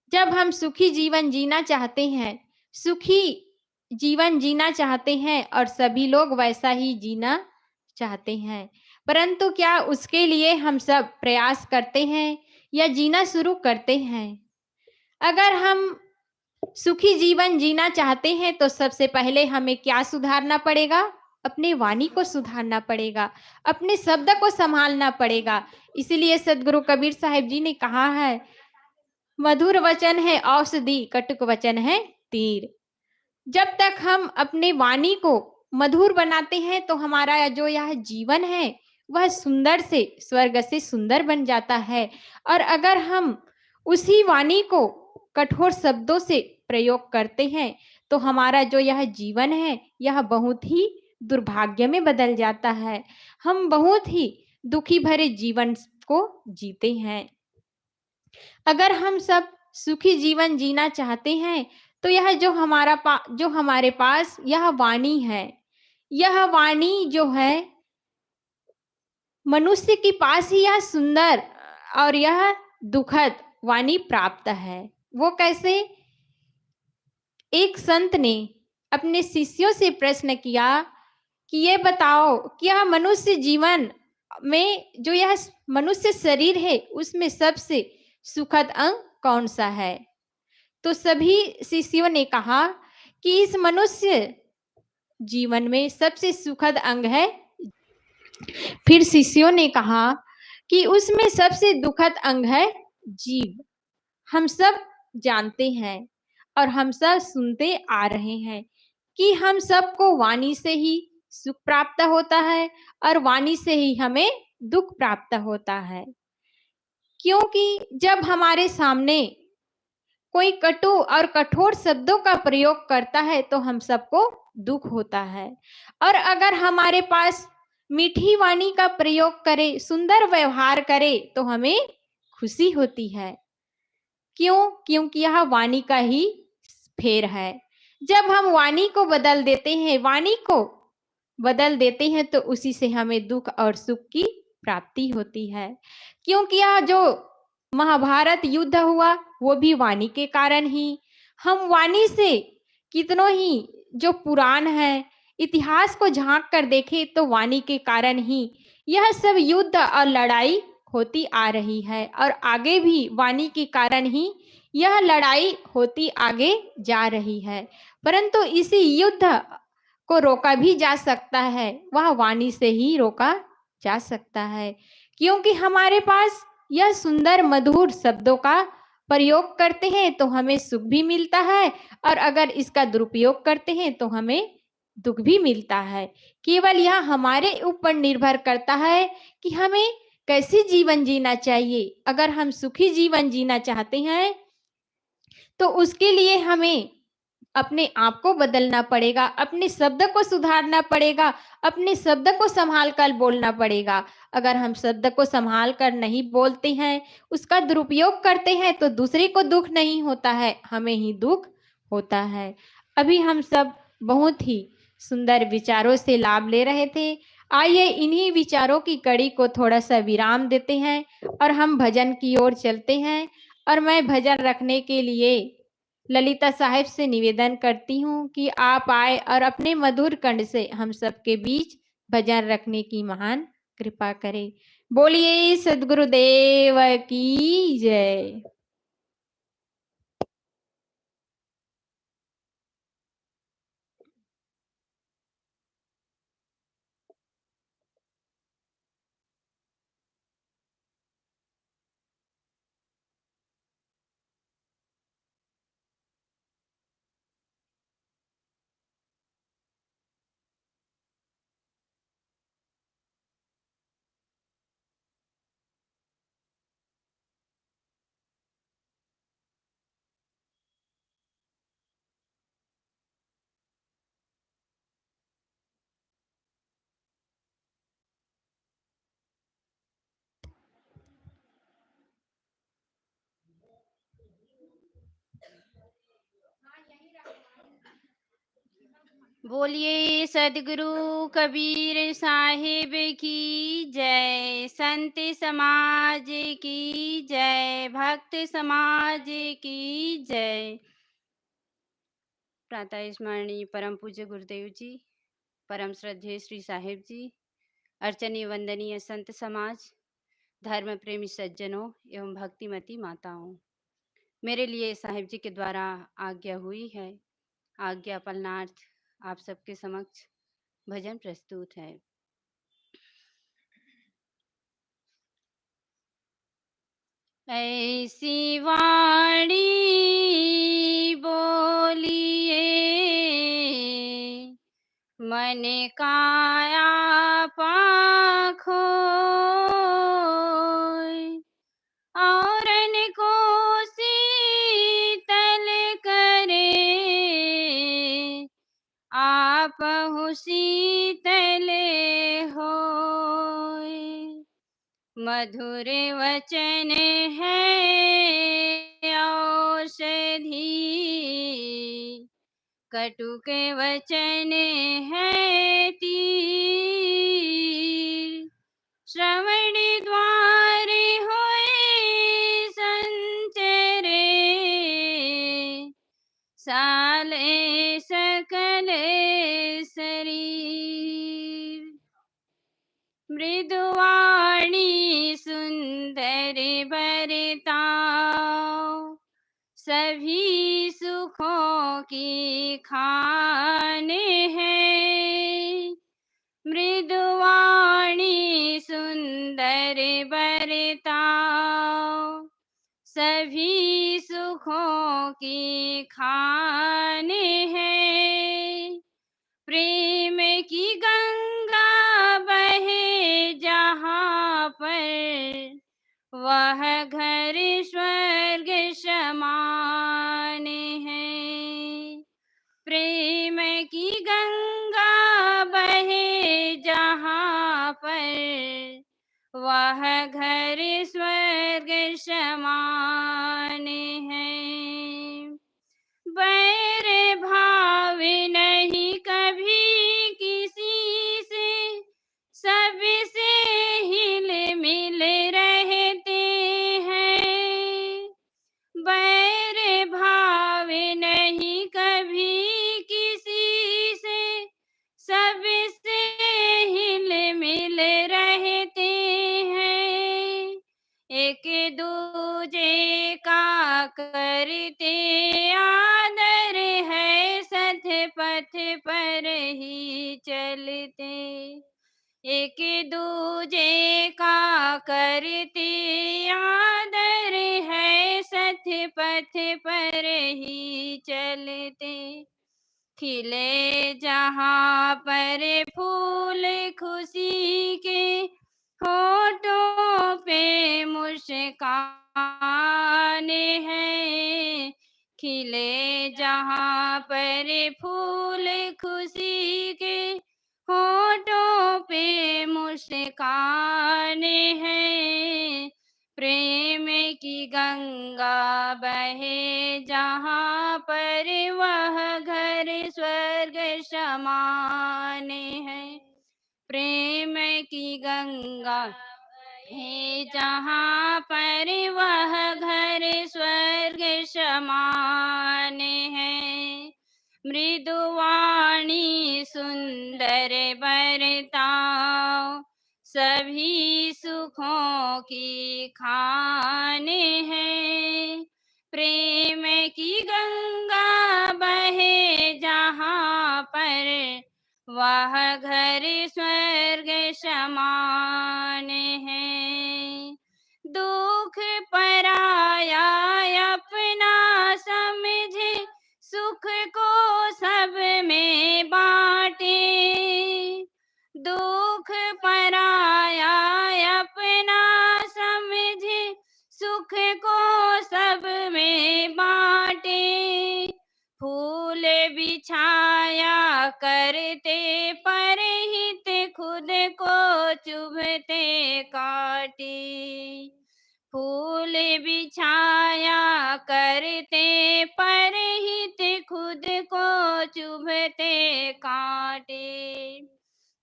जब हम सुखी जीवन जीना चाहते हैं, सुखी जीवन जीना चाहते हैं और सभी लोग वैसा ही जीना चाहते हैं, परंतु क्या उसके लिए हम सब प्रयास करते हैं या जीना शुरू करते हैं? अगर हम सुखी जीवन जीना चाहते हैं तो सबसे पहले हमें क्या सुधारना पड़ेगा? अपनी वाणी को सुधारना पड़ेगा, अपने शब्द को सँभालना पड़ेगा। इसीलिए सद्गुरु कबीर साहिब जी ने कहा है, मधुर वचन है औषधि, कटुक वचन है तीर। जब तक हम अपने वाणी को मधुर बनाते हैं तो हमारा जो यह जीवन है वह सुंदर से स्वर्ग से सुंदर बन जाता है। और अगर हम उसी वाणी को कठोर शब्दों से प्रयोग करते हैं तो हमारा जो यह जीवन है यह बहुत ही दुर्भाग्य में बदल जाता है। हम बहुत ही दुखी भरे जीवन को जीते हैं। अगर हम सब सुखी जीवन जीना चाहते हैं तो यह जो हमारे पास यह वाणी है, यह वाणी जो है मनुष्य के पास ही यह सुंदर और यह दुखद वाणी प्राप्त है। वो कैसे? एक संत ने अपने शिष्यों से प्रश्न किया कि ये बताओ कि यह मनुष्य जीवन में जो यह मनुष्य शरीर है उसमें सबसे सुखद अंग कौन सा है? तो सभी शिष्यों ने कहा कि इस मनुष्य जीवन में सबसे सुखद अंग है। फिर शिष्यों ने कहा कि उसमें सबसे दुखद अंग है जीव। हम सब जानते हैं और हम सब सुनते आ रहे हैं कि हम सबको वाणी से ही सुख प्राप्त होता है और वाणी से ही हमें दुख प्राप्त होता है। क्योंकि जब हमारे सामने कोई कटु और कठोर शब्दों का प्रयोग करता है तो हम सबको दुख होता है। और अगर हमारे पास मीठी वाणी का प्रयोग करे, सुंदर व्यवहार करे तो हमें खुशी होती है। क्यों? क्योंकि यह वाणी का ही फेर है। जब हम वाणी को बदल देते हैं, वाणी को बदल देते हैं तो उसी से हमें दुख और सुख की प्राप्ति होती है। क्योंकि यह जो महाभारत युद्ध हुआ वो भी वाणी के कारण ही। हम वाणी से कितनों ही जो पुराण है, इतिहास को झांक कर देखें तो वाणी के कारण ही यह सब युद्ध और लड़ाई होती आ रही है और आगे भी वाणी के कारण ही यह लड़ाई होती आगे जा रही है। परंतु इसी युद्ध को रोका भी जा सकता है, वह वाणी से ही रोका जा सकता है। क्योंकि हमारे पास यह सुंदर मधुर शब्दों का प्रयोग करते हैं तो हमें सुख भी मिलता है और अगर इसका दुरुपयोग करते हैं तो हमें दुख भी मिलता है। केवल यह हमारे ऊपर निर्भर करता है कि हमें कैसे जीवन जीना चाहिए। अगर हम सुखी जीवन जीना चाहते हैं तो उसके लिए हमें अपने आप को बदलना पड़ेगा, अपने शब्द को सुधारना पड़ेगा, अपने शब्द को संभाल कर बोलना पड़ेगा। अगर हम शब्द को संभाल कर नहीं बोलते हैं, उसका दुरुपयोग करते हैं तो दूसरे को दुख नहीं होता है, हमें ही दुख होता है। अभी हम सब बहुत ही सुंदर विचारों से लाभ ले रहे थे। आइए इन्हीं विचारों की कड़ी को थोड़ा-सा विराम देते हैं और हम भजन की ओर चलते हैं। और मैं भजन रखने के लिए ललिता साहिब से निवेदन करती हूँ कि आप आए और अपने मधुर कंठ से हम सबके बीच भजन रखने की महान कृपा करें। बोलिए सद्गुरुदेव की जय। बोलिए सद्गुरु कबीर साहिब की जय, संत समाज की जय, भक्त समाज की जय। प्रातः स्मरणीय परम पूज्य गुरुदेव जी, परम श्रद्धेय श्री साहिब जी, अर्चनीय वंदनीय संत समाज, धर्म प्रेमी सज्जनों एवं भक्तिमती माताओं, मेरे लिए साहिब जी के द्वारा आज्ञा हुई है। आज्ञा पालनार्थ आप सबके समक्ष भजन प्रस्तुत है। ऐसी वाणी बोलिए मन काया पाखोय, औरन को शीतल करे आपहु शीतल होय। मधुर वचन है औषधि, कटुक वचन है तीर। श्रवण द्वार होए संचरे, साले सकल शरीर। मृदुवाणी सुंदर बरताओ, सभी सुखों की खान है। मृदुवाणी सुंदर बरताओ, सभी सुखों की खान है। प्रेम की गंगा बहे जहाँ पर, वह घर स्वर्ग समान है। प्रेम की गंगा बहे जहाँ पर, वह घर स्वर्ग समान है। बैर भाव नहीं कभी किसी से, सबसे हिल मिल रहते हैं। बैर भाव नहीं कभी किसी से, सबसे हिल मिल रहते हैं। एक दूजे का करते आदर है, सत पथ पर ही चलते। एक दूजे का करते आदर है, सत पथ पर ही चलते। खिले जहाँ पर फूल खुशी के, होठों पे मुस्कान है। खिले जहाँ पर फूल खुशी के, होठों पे मुस्कान है। प्रेम की गंगा बहे जहाँ पर, वह घर स्वर्ग समान है। प्रेम की गंगा है जहाँ पर, वह घर स्वर्ग समान है। मृदुवाणी सुंदर बरताओ, सभी सुखों की खान है। प्रेम की गंगा बहे जहाँ पर, वह घर स्वर्ग समान है। दुख पराया अपना समझे, सुख को सब में बांटे। दुख पराया अपना समझे, सुख को सब में बांटे। फूल बिछाया करते परहित, खुद को चुभते काटे। फूल बिछाया करते परहित, खुद को चुभते काटे।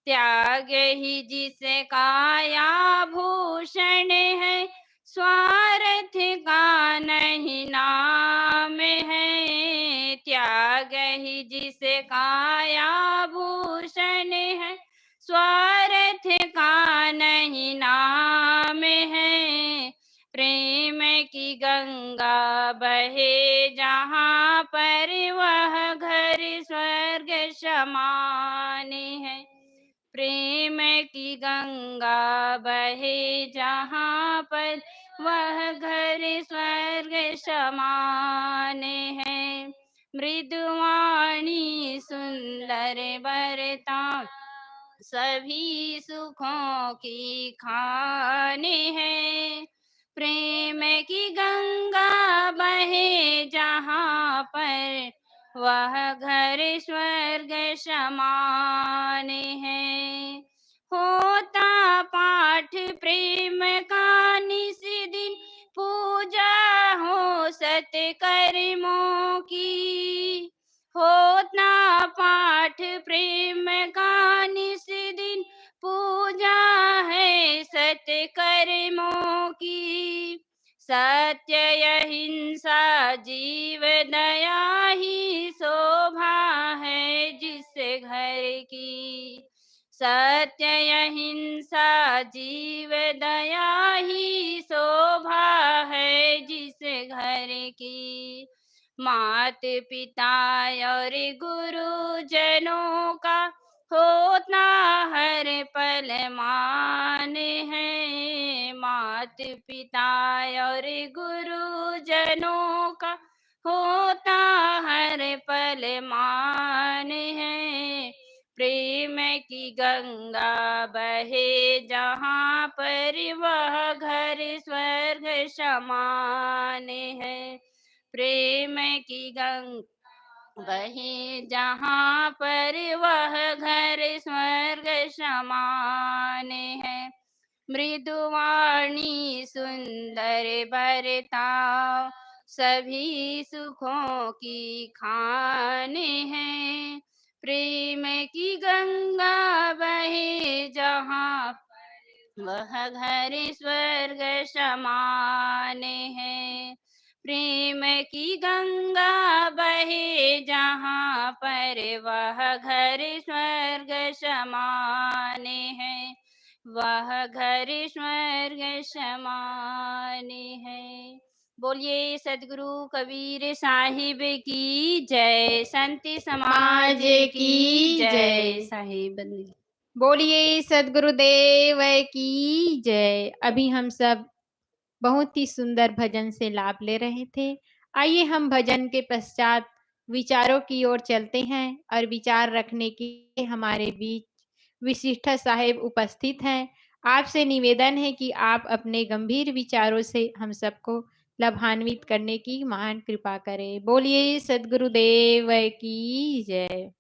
त्याग ही जिसका भूषण है, स्वार्थ का नहीं नाम है। त्याग ही जिसका भूषण है, स्वार्थ का समान है। प्रेम की गंगा बहे जहाँ पर, वह घर स्वर्ग समान है। मृदुवाणी सुंदर बरता, सभी सुखों की खाने हैं। प्रेम की गंगा बहे जहाँ पर, वह घर स्वर्ग समान है। होता पाठ प्रेम का निस दिन, पूजा हो सत्कर्मों की। होता पाठ प्रेम का निस दिन, पूजा है सत्कर्मों की। सत्य अहिंसा जीव दया ही शोभा है जिस घर की। सत्य अहिंसा जीव दया ही शोभा है जिस घर की। मात पिता और गुरुजनों का होता हर पल मान है। मात पिता और गुरुजनों का होता हर पल मान है। प्रेम की गंगा बहे जहाँ पर, वह घर स्वर्ग समान है। प्रेम की गंगा बहे जहाँ पर, वह घर स्वर्ग समान है। मृदुवाणी सुंदर बरताव, सभी सुखों की खाने हैं। प्रेम की गंगा बहे जहाँ, वह घर स्वर्ग समान है। प्रेम की गंगा बहे जहाँ पर, वह घर स्वर्ग समान है। वह घर स्वर्ग समान है। बोलिए सदगुरु कबीर साहिब की जय। संत समाज की जय। साहिब बंदी। बोलिए सद्गुरुदेव की जय। अभी हम सब बहुत ही सुंदर भजन से लाभ ले रहे थे। आइए हम भजन के पश्चात विचारों की ओर चलते हैं और विचार रखने के लिए हमारे बीच विशिष्ट साहेब उपस्थित हैं। आपसे निवेदन है कि आप अपने गंभीर विचारों से हम सबको लाभान्वित करने की महान कृपा करें। बोलिए सद्गुरुदेव की जय।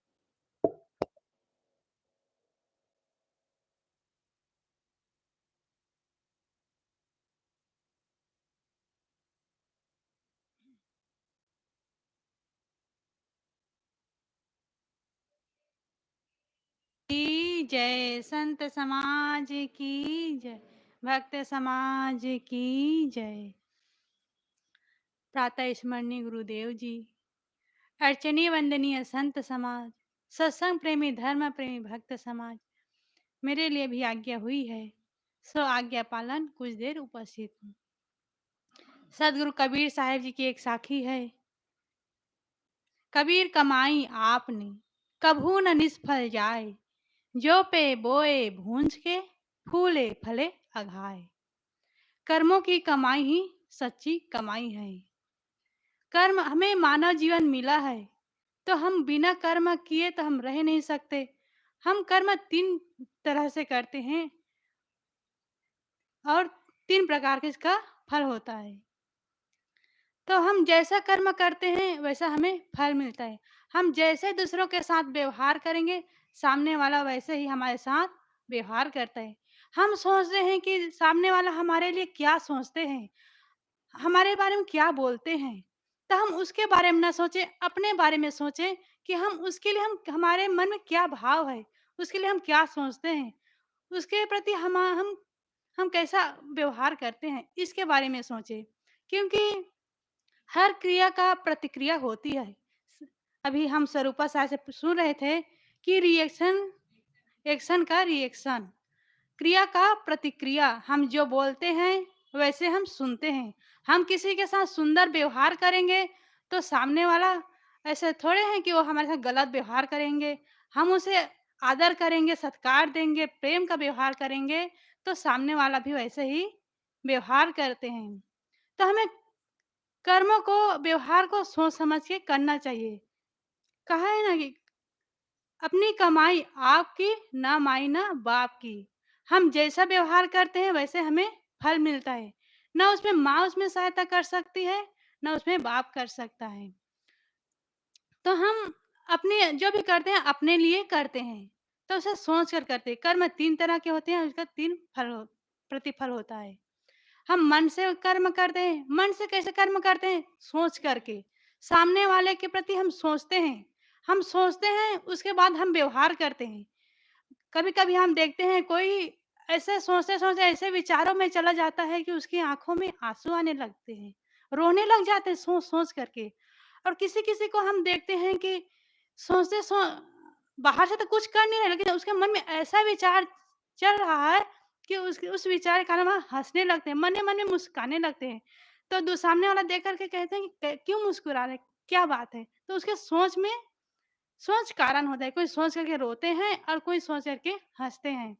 की जय। संत समाज की जय। भक्त समाज की जय। प्रातः स्मरणीय गुरुदेव जी, अर्चनीय वंदनीय संत समाज, सत्संग प्रेमी धर्म प्रेमी भक्त समाज, मेरे लिए भी आज्ञा हुई है, सो आज्ञा पालन कुछ देर उपस्थित हूँ। सदगुरु कबीर साहिब जी की एक साखी है। कबीर कमाई आपने, कभू न निष्फल जाए, जो पे बोए भूंज के, फूले फले अघाए। कर्मों की कमाई ही सच्ची कमाई है। कर्म हमें मानव जीवन मिला है, तो हम बिना कर्म किए तो हम रह नहीं सकते। हम कर्म 3 तरह से करते हैं और 3 प्रकार के इसका फल होता है। तो हम जैसा कर्म करते हैं वैसा हमें फल मिलता है। हम जैसे दूसरों के साथ व्यवहार करेंगे, सामने वाला वैसे ही हमारे साथ व्यवहार करता है। हम सोचते हैं कि सामने वाला हमारे लिए क्या सोचते हैं, हमारे बारे में क्या बोलते हैं, तो हम उसके बारे में ना सोचें, अपने बारे में सोचें कि हम उसके लिए हम हमारे मन में क्या भाव है, उसके लिए हम क्या सोचते हैं, उसके प्रति हम कैसा व्यवहार करते हैं, इसके बारे में सोचें। क्योंकि हर क्रिया का प्रतिक्रिया होती है। अभी हम स्वरूपा साहब से सुन रहे थे कि एक्शन का रिएक्शन, क्रिया का प्रतिक्रिया। हम जो बोलते हैं वैसे हम सुनते हैं। हम किसी के साथ सुंदर व्यवहार करेंगे तो सामने वाला ऐसे थोड़े हैं कि वो हमारे साथ गलत व्यवहार करेंगे। हम उसे आदर करेंगे, सत्कार देंगे, प्रेम का व्यवहार करेंगे, तो सामने वाला भी वैसे ही व्यवहार करते हैं। तो हमें कर्मों को, व्यवहार को सोच समझ के करना चाहिए। कहा है ना कि अपनी कमाई आपकी, ना माई ना बाप की। हम जैसा व्यवहार करते हैं वैसे हमें फल मिलता है। ना उसमें माँ उसमें सहायता कर सकती है, ना उसमें बाप कर सकता है। तो हम अपने जो भी करते हैं अपने लिए करते हैं, तो उसे सोच कर करते हैं। कर्म 3 तरह के होते हैं, उसका 3 प्रतिफल होता है। हम मन से कर्म करते हैं। मन से कैसे कर्म करते हैं? सोच करके। सामने वाले के प्रति हम सोचते हैं। हम सोचते हैं, उसके बाद हम व्यवहार करते हैं। कभी-कभी हम देखते हैं कोई ऐसे सोचते-सोचते ऐसे विचारों में चला जाता है कि उसकी आँखों में आँसू आने लगते हैं, रोने लग जाते हैं सोच-सोच करके। और किसी-किसी को हम देखते हैं कि सोचते सो बाहर से तो कुछ कर नहीं रहे, लेकिन उसके मन में ऐसा विचार चल रहा है कि उस विचार के कारण वह हँसने लगते हैं, मन ही मन में मुस्कुराने लगते हैं। तो सामने वाला देख कर के कहते हैं कि क्यों मुस्कुरा रहे? क्या बात है? तो उसके सोच कारण होता है, कोई सोच करके रोते हैं और कोई सोच करके हँसते हैं।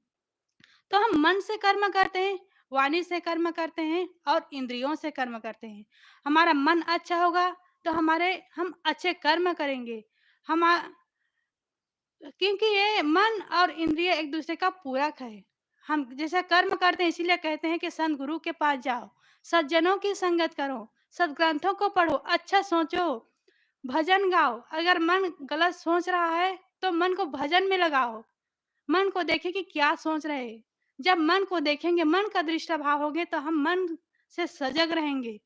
तो हम मन से कर्म करते हैं, वाणी से कर्म करते हैं और इंद्रियों से कर्म करते हैं। हमारा मन अच्छा होगा तो हम अच्छे कर्म करेंगे। हमा क्योंकि ये मन और इंद्रिय एक दूसरे का पूरक है। हम जैसे कर्म करते हैं इसीलिए कहते हैं कि संत गुरु के पास जाओ, सज्जनों की संगत करो, सद्ग्रंथों को पढ़ो, अच्छा सोचो, भजन गाओ। अगर मन गलत सोच रहा है तो मन को भजन में लगाओ। मन को देखें कि क्या सोच रहे हैं। जब मन को देखेंगे, मन का दृष्टा भाव होंगे तो हम मन से सजग रहेंगे।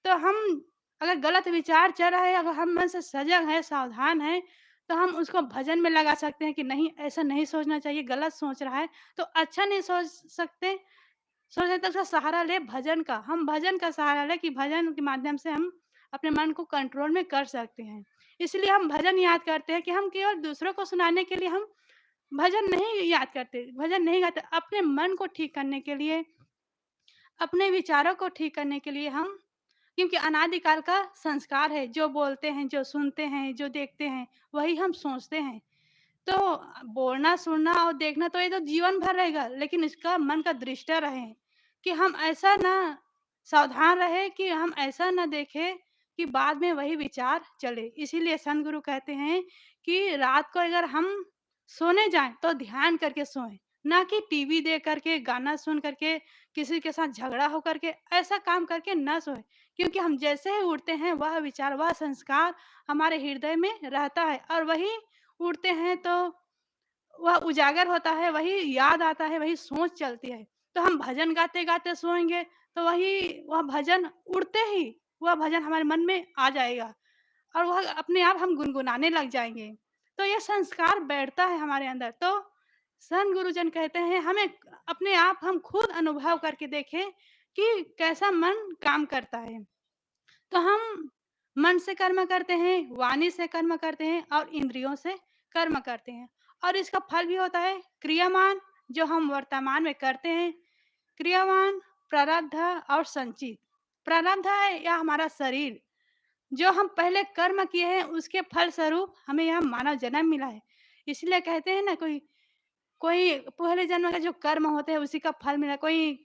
तो हम अगर गलत विचार चल रहा है, अगर हम मन से सजग हैं, सावधान हैं, तो हम उसको भजन में लगा सकते हैं कि नहीं, ऐसा नहीं सोचना चाहिए, गलत सोच रहा है, तो अच्छा नहीं सोच सकते। सोच सकते तो उसका सहारा लें भजन का। हम भजन का सहारा लें कि भजन के माध्यम से हम अपने मन को कंट्रोल में कर सकते हैं। इसलिए हम भजन याद करते हैं कि हम केवल दूसरों को सुनाने के लिए हम भजन नहीं याद करते, भजन नहीं गाते, अपने मन को ठीक करने के लिए, अपने विचारों को ठीक करने के लिए हम, क्योंकि अनादिकाल का संस्कार है, जो बोलते हैं, जो सुनते हैं, जो देखते हैं, वही हम सोचते हैं। तो बोलना, सुनना और देखना तो ये तो जीवन भर रहेगा, लेकिन इसका मन का दृष्टा रहे कि हम ऐसा ना सावधान रहे कि हम ऐसा ना देखें कि बाद में वही विचार चले। इसीलिए संत गुरु कहते हैं कि रात को अगर हम सोने जाएँ तो ध्यान करके सोएँ, ना कि टीवी देख करके, गाना सुन करके, किसी के साथ झगड़ा हो करके, ऐसा काम करके ना सोएँ। क्योंकि हम जैसे ही उठते हैं वह विचार, वह संस्कार हमारे हृदय में रहता है और वही उठते हैं तो वह उजागर होता है, वही याद आता है, वही सोच चलती है। तो हम भजन गाते-गाते सोएँगे, तो वह भजन उड़ते ही वह भजन हमारे मन में आ जाएगा और वह अपने आप हम गुनगुनाने लग जाएँगे। तो ये संस्कार बैठता है हमारे अंदर। तो संत गुरुजन कहते हैं हमें अपने आप हम खुद अनुभव करके देखें कि कैसा मन काम करता है। तो हम मन से कर्म करते हैं, वाणी से कर्म करते हैं और इंद्रियों से कर्म करते हैं। और इसका फल भी होता है क्रियामान, जो हम वर्तमान में करते हैं। क्रियावान, प्रारब्ध और संचित। प्रारब्ध है या हमारा शरीर, जो हम पहले कर्म किए हैं उसके फल स्वरूप हमें यहाँ मानव जन्म मिला है। इसलिए कहते हैं ना, कोई कोई पहले जन्म का जो कर्म होते हैं उसी का फल मिला। कोई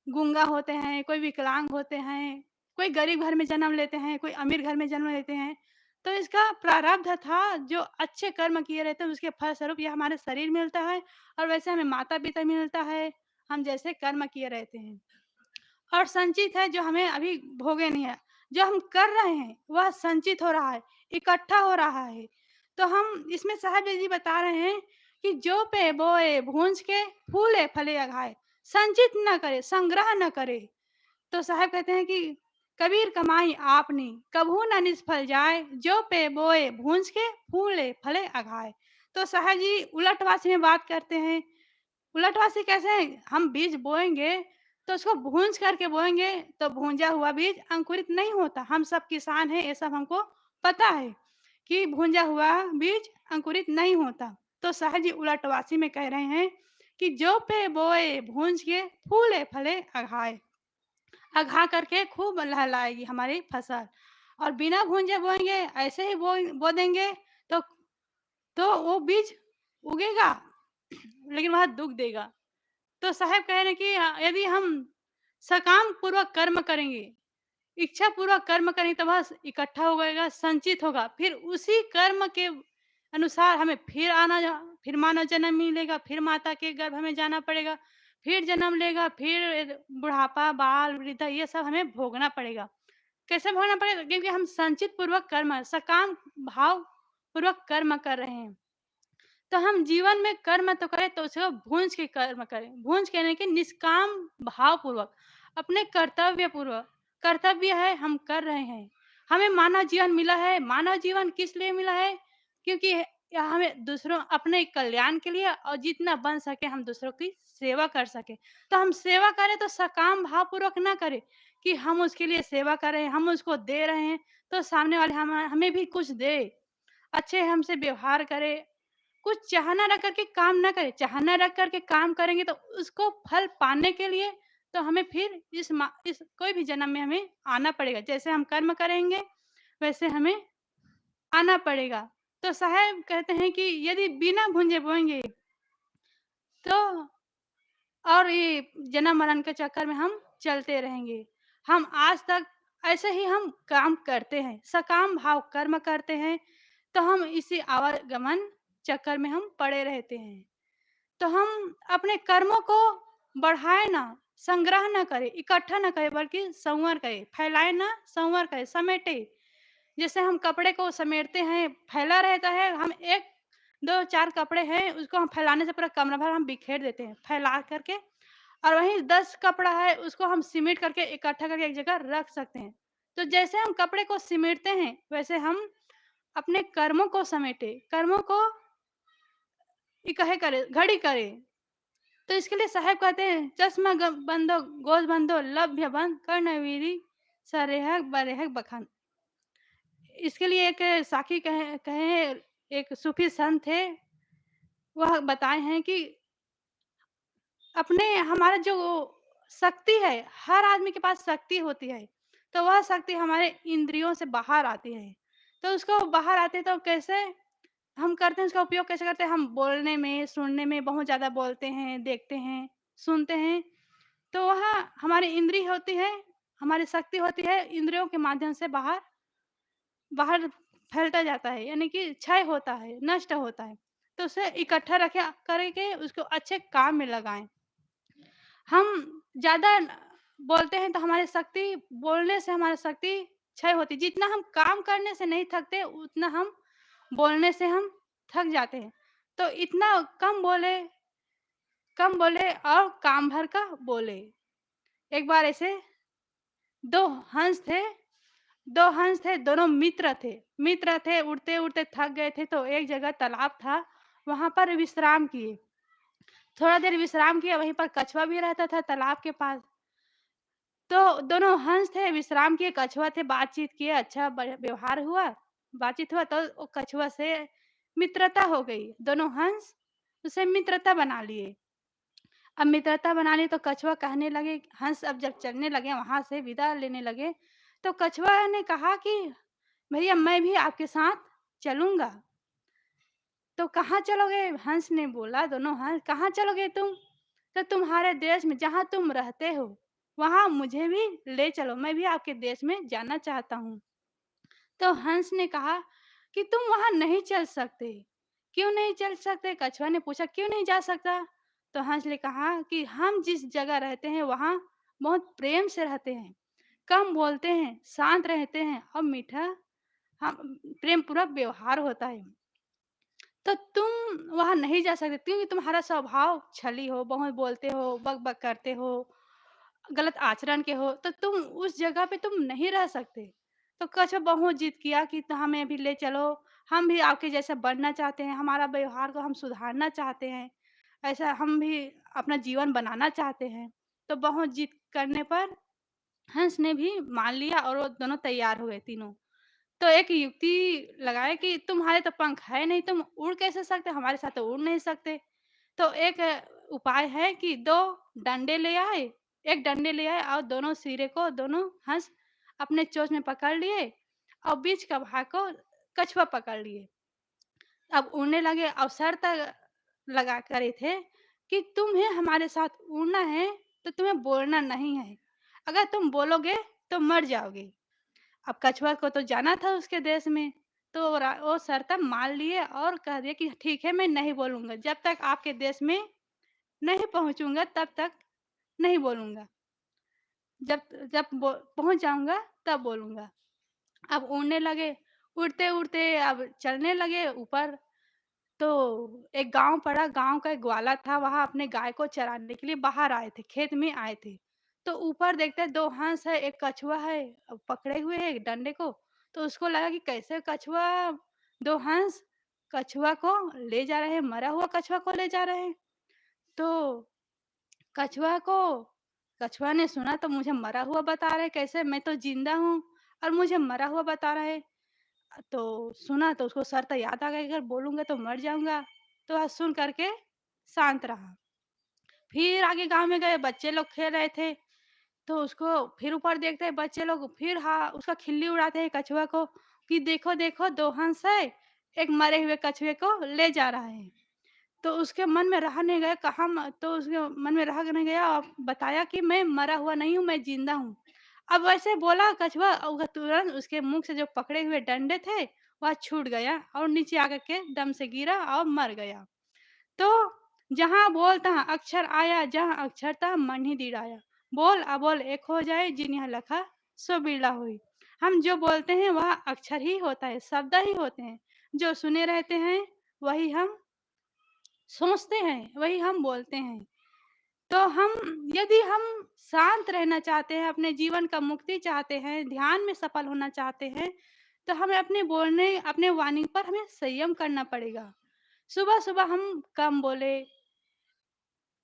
गूंगा होते हैं, कोई विकलांग होते हैं, कोई गरीब घर में जन्म लेते हैं, कोई अमीर घर में जन्म लेते हैं। तो इसका प्रारब्ध था, जो अच्छे कर्म किए रहते हैं उसके फलस्वरूप ये हमारे शरीर मिलता है और वैसे हमें माता-पिता मिलता है, हम जैसे कर्म किए रहते हैं। और संचित है जो हमें अभी भोगे नहीं है। जो हम कर रहे हैं वह संचित हो रहा है, इकट्ठा हो रहा है। तो हम इसमें साहब जी बता रहे हैं कि जो पे बोए भूंज के फूले फले अघाए, संचित न करे, संग्रह न करे। तो साहब कहते हैं कि कबीर कमाई आपनी कभू न निष्फल जाए, जो पे बोए भूंज के फूले फले अघाए। तो साहब जी उलटवासी में बात करते हैं। उलटवासी कैसे है? हम बीज बोएँगे तो उसको भूँज करके बोएँगे तो भूँजा हुआ बीज अंकुरित नहीं होता। हम सब किसान हैं, ये सब हमको पता है कि भूँजा हुआ बीज अंकुरित नहीं होता। तो साहब जी उलटवासी में कह रहे हैं कि जो पे बोए भूँज के फूले फले अघाए। अघा करके खूब लहलहाएगी हमारी फसल। और बिना भूँजे बोएँगे, ऐसे ही बो बो देंगे तो वो बीज उगेगा लेकिन वह दुःख देगा। तो साहब कह रहे हैं कि यदि हम सकाम पूर्वक कर्म करेंगे, इच्छा पूर्वक कर्म करें तो वह इकट्ठा होगा, संचित होगा। फिर उसी कर्म के अनुसार हमें फिर मानव जन्म मिलेगा, फिर माता के गर्भ में जाना पड़ेगा, फिर जन्म लेगा, फिर बुढ़ापा, बाल, वृद्धा ये सब हमें भोगना पड़ेगा। कैसे भोगना पड़ेगा? क्योंकि हम संचित पूर्वक कर्म, सकाम भाव पूर्वक कर्म कर रहे हैं। तो हम जीवन में कर्म तो करें तो उसको भूंज के कर्म करें। भूंज कहने के निष्काम भाव पूर्वक, अपने कर्तव्य पूर्वक, कर्तव्य है हम कर रहे हैं। हमें मानव जीवन मिला है। मानव जीवन किस लिए मिला है? क्योंकि यह हमें दूसरों अपने कल्याण के लिए और जितना बन सके हम दूसरों की सेवा कर सके। तो हम सेवा करें तो सकाम भाव पूर्वक ना करें कि हम उसके लिए सेवा कर रहे हैं, हम उसको दे रहे हैं तो सामने वाले हमें भी कुछ दे, अच्छे हमसे व्यवहार करे। कुछ चाहना रख करके काम ना करें। चाहना रख करके काम करेंगे तो उसको फल पाने के लिए तो हमें फिर इस कोई भी जन्म में हमें आना पड़ेगा। जैसे हम कर्म करेंगे वैसे हमें आना पड़ेगा। तो साहब कहते हैं कि यदि बिना भूंजे बोएंगे तो और ये जन्म-मरण के चक्कर में हम चलते रहेंगे। हम आज तक ऐसे ही हम काम करते हैं, सकाम भाव कर्म करते हैं, तो हम इसी आवागमन चक्कर में हम पड़े रहते हैं। तो हम अपने कर्मों को बढ़ाएँ ना, संग्रह ना करें, इकट्ठा ना करें बल्कि संवर करें, फैलाएँ ना, संवर करें, समेटें। जैसे हम कपड़े को समेटते हैं, फैला रहता है, हम 1, 2, 4 कपड़े हैं, उसको हम फैलाने से पूरा कमरा भर हम बिखेर देते हैं, फैला करके। और वहीं 10 कपड़ा है, उसको हम सिमेट करके इकट्ठा करके एक जगह रख सकते हैं। तो जैसे हम कपड़े को सिमेटते हैं, वैसे हम अपने कर्मों को समेटें, कर्मों को इकट्ठे करें, घड़ी करें। तो इसके लिए साहब कहते हैं, चश्मा बंदो, गोज बंदो, लभ्य बंद, कर्णवीरी, सरेहक बरेहक बखान। इसके लिए एक साखी कहे कहे एक सूफी संत थे, वह बताए हैं कि अपने हमारा जो शक्ति है, हर आदमी के पास शक्ति होती है, तो वह शक्ति हमारे इंद्रियों से बाहर आती है। तो उसको बाहर आते तो कैसे हम करते हैं, उसका उपयोग कैसे करते हैं? हम बोलने में, सुनने में बहुत ज़्यादा बोलते हैं, देखते हैं, सुनते हैं, तो वह हमारी इंद्रिय होती है, हमारी शक्ति होती है, इंद्रियों के माध्यम से बाहर बाहर फैलता जाता है, यानी कि क्षय होता है, नष्ट होता है। तो उसे इकट्ठा रखें करके उसको अच्छे काम में लगाएँ। हम ज़्यादा बोलते हैं तो हमारी शक्ति बोलने से हमारी शक्ति क्षय होती है। जितना हम काम करने से नहीं थकते, उतना हम बोलने से हम थक जाते हैं। तो इतना कम बोले और काम भर का बोले। एक बार ऐसे 2 हंस थे 2 हंस थे, दोनों मित्र थे, उड़ते-उड़ते थक गए थे तो एक जगह तालाब था, वहाँ पर विश्राम किए। थोड़ा देर विश्राम किया, वहीं पर कछुआ भी रहता था तालाब के पास। तो दोनों हंस थे, विश्राम किए, कछुआ थे, बातचीत किए, अच्छा व्यवहार हुआ, बातचीत हुआ तो वो कछुआ से मित्रता हो गई। दोनों हंस उससे मित्रता बना लिए। अब मित्रता बना ली तो कछुआ कहने लगे, हंस अब जब चलने लगे, वहाँ से विदा लेने लगे, तो कछुआ ने कहा कि भैया मैं भी आपके साथ चलूँगा। तो कहाँ चलोगे? हंस ने बोला, दोनों हंस, कहाँ चलोगे तुम? तो तुम्हारे देश में जहाँ तुम रहते हो, वहाँ मुझे भी ले चलो, मैं भी आपके देश में जाना चाहता हूँ। तो हंस ने कहा कि तुम वहाँ नहीं चल सकते। क्यों नहीं चल सकते? कछुआ ने पूछा, क्यों नहीं जा सकता? तो हंस ने कहा कि हम जिस जगह रहते हैं वहाँ बहुत प्रेम से रहते हैं, कम बोलते हैं, शांत रहते हैं और मीठा हम प्रेम पूर्वक व्यवहार होता है। तो तुम वहाँ नहीं जा सकते क्योंकि तुम्हारा स्वभाव छली हो, बहुत बोलते हो, बक-बक करते हो, गलत आचरण के हो, तो तुम उस जगह पे तुम नहीं रह सकते। तो कछुआ बहुत जिद किया कि तो हमें भी ले चलो, हम भी आपके जैसा बनना चाहते हैं, हमारा व्यवहार को हम सुधारना चाहते हैं, ऐसा हम भी अपना जीवन बनाना चाहते हैं। तो बहुत जिद करने पर हंस ने भी मान लिया और वो दोनों तैयार हुए तीनों। तो एक युक्ति लगाए कि तुम्हारे तो पंख है नहीं, तुम उड़ कैसे सकते? हमारे साथ तो उड़ नहीं सकते। तो एक उपाय है कि 2 डंडे ले आए, 1 डंडे ले आए और दोनों सिरे को दोनों हंस अपने चोंच में पकड़ लिए और बीच का भाग को कछुआ पकड़ लिए। अब उड़ने लगे, अब सर तक लगा करे थे कि तुम्हें हमारे साथ उड़ना है तो तुम्हें बोलना नहीं है। अगर तुम बोलोगे तो मर जाओगे। अब कछुआ को तो जाना था उसके देश में, तो वो शर्त मान लिए और कह दिया कि ठीक है, मैं नहीं बोलूँगा। जब तक आपके देश में नहीं पहुँचूँगा तब तक नहीं बोलूँगा। जब जब पहुँच जाऊँगा तब बोलूँगा। अब उड़ने लगे, उड़ते-उड़ते अब चलने लगे ऊपर। तो एक गाँव पड़ा, गाँव का एक ग्वाला था, वहाँ अपने गाय को चराने के लिए बाहर आए थे, खेत में आए थे। तो ऊपर देखते हैं 2 हंस है, 1 कछुआ है, पकड़े हुए हैं डंडे को। तो उसको लगा कि कैसे कछुआ 2 हंस कछुआ को ले जा रहे हैं, मरा हुआ कछुआ को ले जा रहे हैं। तो कछुआ को कछुआ ने सुना तो मुझे मरा हुआ बता रहे, कैसे मैं तो ज़िंदा हूँ और मुझे मरा हुआ बता रहे। तो सुना तो उसको शर्त याद आ गई, अगर बोलूँगा तो मर जाऊँगा। तो वह सुन कर के शांत रहा। फिर आगे गाँव में गए, बच्चे लोग खेल रहे थे, तो उसको फिर ऊपर देखते हैं बच्चे लोग, फिर उसका खिल्ली उड़ाते हैं कछुआ को कि देखो, देखो 2 हंस है, एक मरे हुए कछुए को ले जा रहा है। तो उसके मन में रहा नहीं गया, तो उसके मन में रहा नहीं गया और बताया कि मैं मरा हुआ नहीं हूँ, मैं ज़िंदा हूँ। अब वैसे बोला कछुआ और वह तुरंत उसके मुँह से जो पकड़े हुए डंडे थे, वह छूट गया और नीचे आकर के दम से गिरा और मर गया। तो जहाँ बोल तहाँ अक्षर आया, जहाँ अक्षर तहाँ मन ही दीड़ाया। बोल अबोल एक हो जाए, जिनिह लखा सो बिरला होई। हम जो बोलते हैं वह अक्षर ही होता है, शब्द ही होते हैं। जो सुने रहते हैं वही हम सोचते हैं, वही हम बोलते हैं। तो यदि हम शांत रहना चाहते हैं, अपने जीवन का मुक्ति चाहते हैं, ध्यान में सफल होना चाहते हैं, तो हमें अपने वाणी पर हमें संयम करना पड़ेगा। सुबह-सुबह हम कम बोले,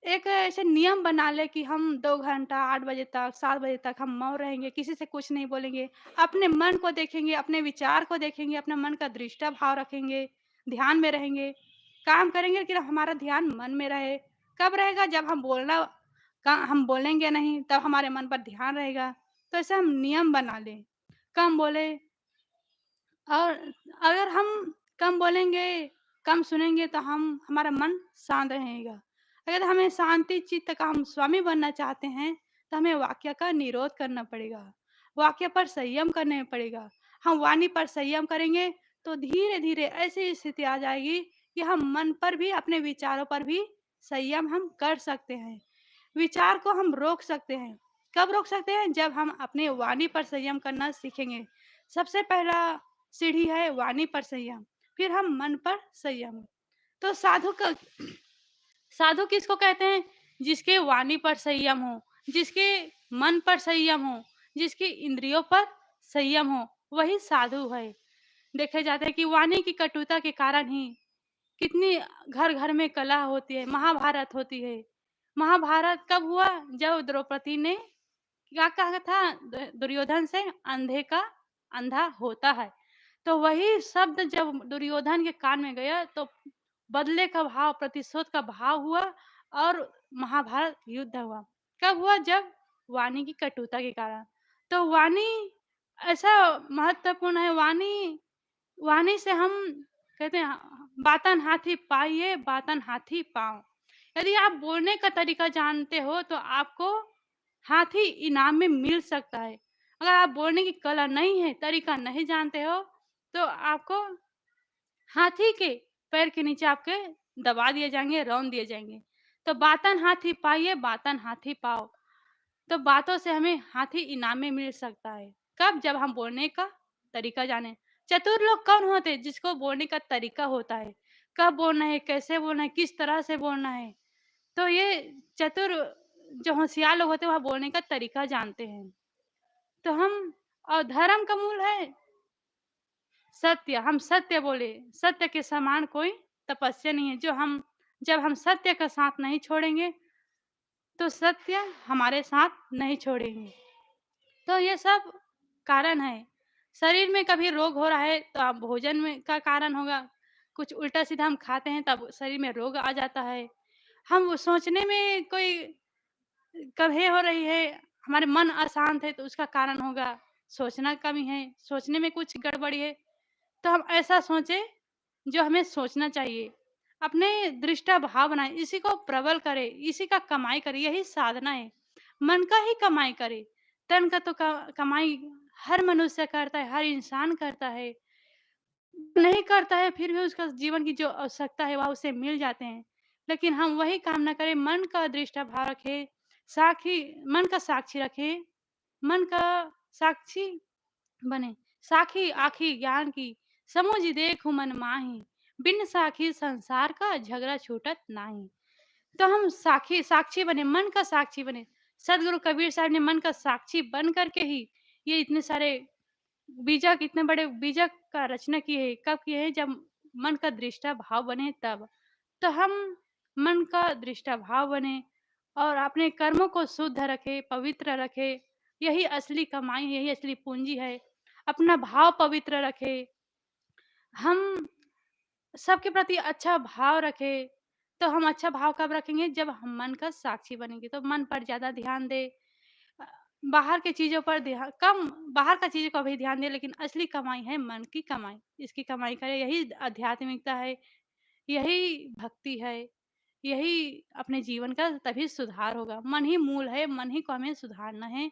एक ऐसे नियम बना लें कि हम 2 घंटा 8 बजे तक, 7 बजे तक हम मौन रहेंगे, किसी से कुछ नहीं बोलेंगे। अपने मन को देखेंगे, अपने विचार को देखेंगे, अपने मन का दृष्टा भाव रखेंगे, ध्यान में रहेंगे। काम करेंगे लेकिन हमारा ध्यान मन में रहे। कब रहेगा? जब हम बोलेंगे नहीं, तब हमारे मन पर ध्यान रहेगा। तो ऐसे हम नियम बना लें, कम बोलें। और अगर हम कम बोलेंगे, कम सुनेंगे तो हमारा मन शांत रहेगा। अगर हमें शांति चित्त का हम स्वामी बनना चाहते हैं, तो हमें वाक्य का निरोध करना पड़ेगा। वाक्य पर संयम करने पड़ेगा। हम वाणी पर संयम करेंगे तो धीरे-धीरे ऐसी स्थिति आ जाएगी कि हम मन पर भी, अपने विचारों पर भी संयम हम कर सकते हैं। विचार को हम रोक सकते हैं। कब रोक सकते हैं? जब हम अपने वाणी पर संयम करना सीखेंगे। सबसे पहला सीढ़ी है वाणी पर संयम, फिर हम मन पर संयम। तो साधु किसको कहते हैं? जिसके वाणी पर संयम हो, जिसके मन पर संयम हो, जिसकी इंद्रियों पर संयम हो, वही साधु है। देखे जाते हैं कि वाणी की कटुता के कारण ही कितनी घर-घर में कलह होती है, महाभारत होती है। महाभारत कब हुआ? जब द्रौपदी ने क्या कहा था दुर्योधन से, अंधे का अंधा होता है। तो वही शब्द जब दुर्योधन के कान में गया तो बदले का भाव, प्रतिशोध का भाव हुआ और महाभारत युद्ध हुआ। कब हुआ? जब वाणी की कटुता के कारण। तो वाणी ऐसा महत्वपूर्ण है। वाणी वाणी से हम कहते हैं बातन हाथी पाइए, बातन हाथी पाँव। यदि आप बोलने का तरीका जानते हो तो आपको हाथी इनाम में मिल सकता है। अगर आप बोलने की कला नहीं है, तरीका नहीं जानते हो, तो आपको हाथी के पैर के नीचे आपके दबा दिए जाएँगे, रौंद दिए जाएँगे। तो बातन हाथी पाइए, बातन हाथी पाओ। तो बातों से हमें हाथी इनाम में मिल सकता है। कब? जब हम बोलने का तरीका जानें। चतुर लोग कौन होते हैं? जिसको बोलने का तरीका होता है। कब बोलना है, कैसे बोलना है, किस तरह से बोलना है। तो ये चतुर जो होशियार लोग होते हैं, वह बोलने का तरीका जानते हैं। तो और धर्म का मूल है सत्य। हम सत्य बोले, सत्य के समान कोई तपस्या नहीं है। जब हम सत्य का साथ नहीं छोड़ेंगे, तो सत्य हमारे साथ नहीं छोड़ेंगे। तो ये सब कारण है। शरीर में कभी रोग हो रहा है तो आप भोजन में का कारण होगा। कुछ उल्टा-सीधा हम खाते हैं तब शरीर में रोग आ जाता है। हम वो सोचने में कोई कमी हो रही है, हमारे मन अशांत है तो उसका कारण होगा सोचना कमी है, सोचने में कुछ गड़बड़ी है, तो हम ऐसा सोचें जो हमें सोचना चाहिए। अपने दृष्टा भाव बनाए, इसी को प्रबल करे, इसी का कमाई करे, यही साधना है। मन का ही कमाई करे, तन का तो कमाई हर मनुष्य करता है, हर इंसान करता है। नहीं करता है फिर भी उसका जीवन की जो आवश्यकता है वह उसे मिल जाते हैं। लेकिन हम वही काम ना करें, मन का दृष्टा भाव रखें, साखी मन का साक्षी रखें, मन का साक्षी बने। साखी आखी ज्ञान की, समुझ देखु मन माही, बिन साखी संसार का झगड़ा छूटत नाही। तो हम साक्षी बने, मन का साक्षी बने। सदगुरु कबीर साहब ने मन का साक्षी बन करके ही ये इतने सारे बीजक, इतने बड़े बीजक का रचना की है। कब की है? जब मन का दृष्टा भाव बने तब। तो हम मन का दृष्टा भाव बने और अपने कर्मों को शुद्ध रखे, पवित्र रखे। यही असली कमाई है, यही असली पूंजी है। अपना भाव पवित्र रखे, हम सबके प्रति अच्छा भाव रखें। तो हम अच्छा भाव कब रखेंगे? जब हम मन का साक्षी बनेंगे। तो मन पर ज़्यादा ध्यान दें। अ, बाहर की चीज़ों पर ध्यान कम, बाहर का चीज़ों का भी ध्यान दें, लेकिन असली कमाई है मन की कमाई। इसकी कमाई करें, यही आध्यात्मिकता है, यही भक्ति है, यही अपने जीवन का तभी सुधार होगा। मन ही मूल है, मन ही को हमें सुधारना है।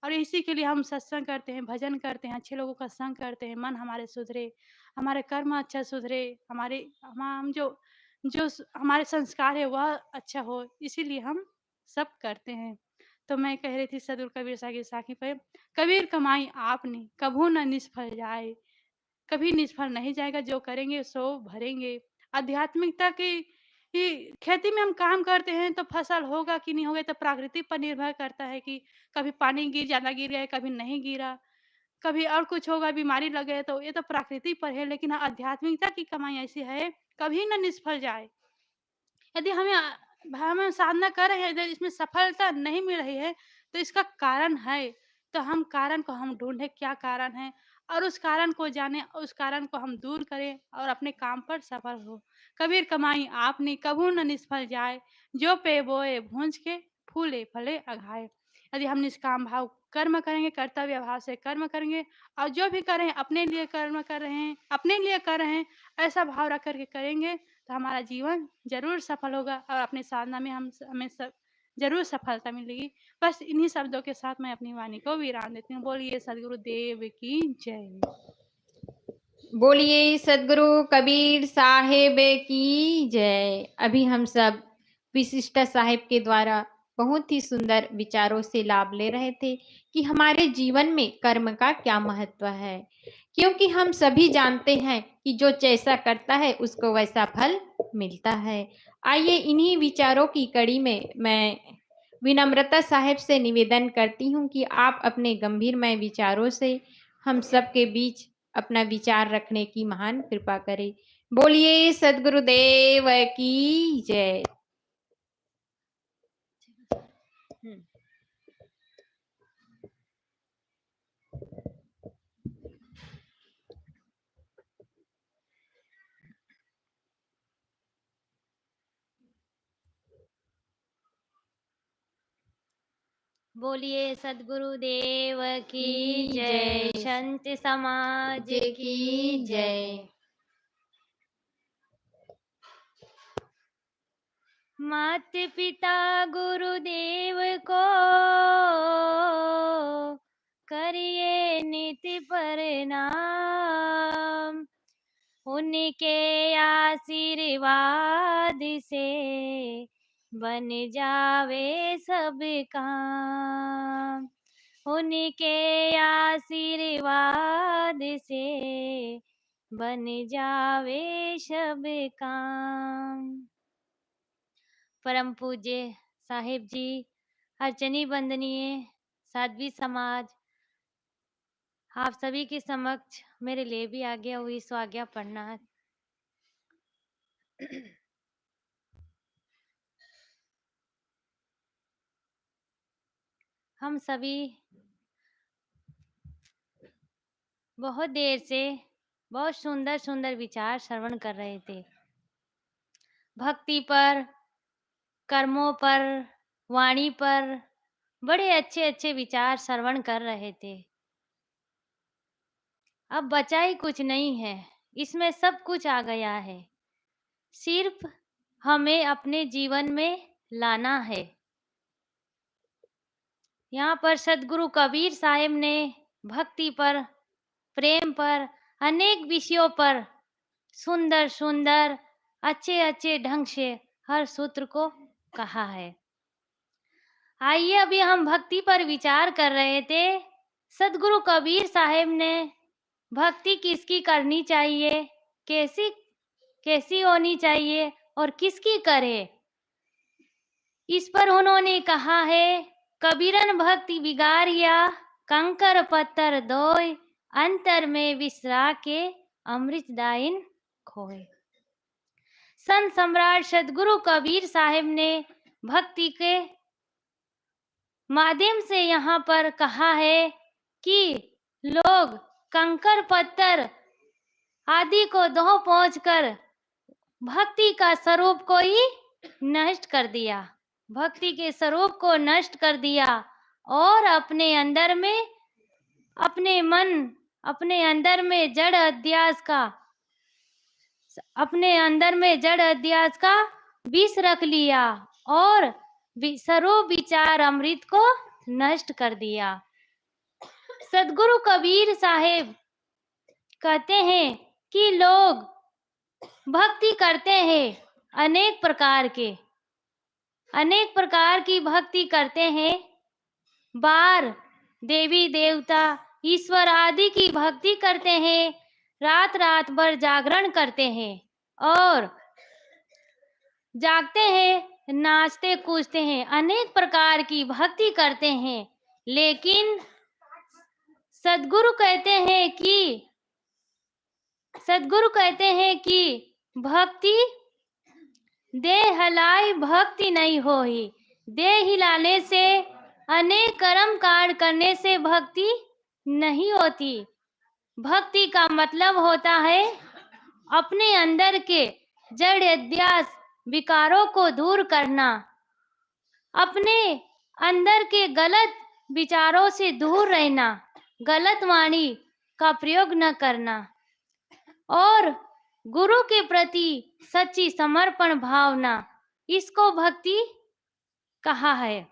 और इसी के लिए हम सत्संग करते हैं, भजन करते हैं, अच्छे लोगों का संग करते हैं, मन हमारे सुधरे, हमारे कर्म अच्छा सुधरे, हमारे हम जो जो हमारे संस्कार है वह अच्छा हो, इसीलिए हम सब करते हैं। तो मैं कह रही थी सदगुरु कबीर साहब की साखी पे, कबीर कमाई आपने कभू न निष्फल जाए, कभी निष्फल नहीं जाएगा, जो करेंगे सो भरेंगे। आध्यात्मिकता की खेती में हम काम करते हैं तो फसल होगा कि नहीं होगा, तो प्रकृति पर निर्भर करता है कि कभी पानी ज़्यादा गिर गया, कभी नहीं गिरा, कभी और कुछ होगा, बीमारी लगे, तो ये तो प्रकृति पर है। लेकिन आध्यात्मिकता की कमाई ऐसी है, कभी ना निष्फल जाए। यदि हमें साधना कर रहे हैं, यदि इसमें सफलता नहीं मिल रही है, तो इसका कारण है। तो हम कारण को हम ढूँढें, क्या कारण है, और उस कारण को जानें, उस कारण को हम दूर करें और अपने काम पर सफल हो। कबीर कमाई आपनी कभू न निष्फल जाए, जो पे बोए भूँज के फूले फले अघाए। यदि हम निष्काम भाव कर्म करेंगे, कर्तव्य भाव से कर्म करेंगे, और जो भी करें अपने लिए कर्म कर रहे हैं, अपने लिए कर रहे हैं, ऐसा भाव रख कर के करेंगे, तो हमारा जीवन ज़रूर सफल होगा और अपनी साधना में हमें ज़रूर सफलता मिलेगी। बस इन्हीं शब्दों के साथ मैं अपनी वाणी को विराम देती हूँ। बोलिए सद्गुरु देव की जय। बोलिए सदगुरु कबीर साहेब की जय। अभी हम सब विशिष्ट साहेब के द्वारा बहुत ही सुंदर विचारों से लाभ ले रहे थे कि हमारे जीवन में कर्म का क्या महत्व है, क्योंकि हम सभी जानते हैं कि जो जैसा करता है उसको वैसा फल मिलता है। आइए इन्हीं विचारों की कड़ी में मैं विनम्रता साहेब से निवेदन करती हूँ कि आप अपने गंभीरमय विचारों से हम सबके बीच अपना विचार रखने की महान कृपा करें। बोलिए सद्गुरुदेव की जय। बोलिए सद्गुरुदेव की की जय। जय। संत समाज की जय। मात पिता गुरुदेव को करिए नित्य प्रणाम, उनके आशीर्वाद से बन जावे सब काम, उनके आशीर्वाद से बन जावे सब काम। परम पूज्य साहिब जी, अर्चनी वंदनीय साध्वी समाज, आप सभी के समक्ष मेरे लिए भी आज्ञा हुई, सो आज्ञा प्रणाम। हम सभी बहुत देर से बहुत सुंदर सुंदर विचार श्रवण कर रहे थे, भक्ति पर, कर्मों पर, वाणी पर बड़े अच्छे अच्छे विचार श्रवण कर रहे थे। अब बचा ही कुछ नहीं है, इसमें सब कुछ आ गया है। सिर्फ हमें अपने जीवन में लाना है। यहाँ पर सद्गुरु कबीर साहिब ने भक्ति पर, प्रेम पर, अनेक विषयों पर सुंदर-सुंदर, अच्छे-अच्छे ढंग से हर सूत्र को कहा है। आइए अभी हम भक्ति पर विचार कर रहे थे। सद्गुरु कबीर साहिब ने भक्ति किसकी करनी चाहिए, कैसी कैसी होनी चाहिए और किसकी करे, इस पर उन्होंने कहा है, कबीरन भक्ति बिगारिया, कंकर पत्थर दोय, अंतर में विसरा के अमृत दाइन खोए। संत सम्राट सद्गुरु कबीर साहिब ने भक्ति के माध्यम से यहाँ पर कहा है कि लोग कंकर पत्थर आदि को धो पहुंचकर भक्ति का स्वरूप को ही नष्ट कर दिया, भक्ति के स्वरूप को नष्ट कर दिया और अपने अंदर में, अपने मन, अपने अंदर में जड़ अध्यास का, अपने अंदर में जड़ अध्यास का विष रख लिया और स्वरूप विचार अमृत को नष्ट कर दिया। सद्गुरु कबीर साहिब कहते हैं कि लोग भक्ति करते हैं, अनेक प्रकार की भक्ति करते हैं। बार देवी देवता ईश्वर आदि की भक्ति करते हैं, रात रात भर जागरण करते हैं और जागते हैं, नाचते कूदते हैं, अनेक प्रकार की भक्ति करते हैं। लेकिन सद्गुरु कहते हैं कि भक्ति देह हिलाए भक्ति नहीं होई। देह हिलाने से, अनेक कर्म कांड करने से भक्ति नहीं होती। भक्ति का मतलब होता है अपने अंदर के जड़ अध्यास विकारों को दूर करना, अपने अंदर के गलत विचारों से दूर रहना, गलत वाणी का प्रयोग न करना और गुरु के प्रति सच्ची समर्पण भावना, इसको भक्ति कहा है।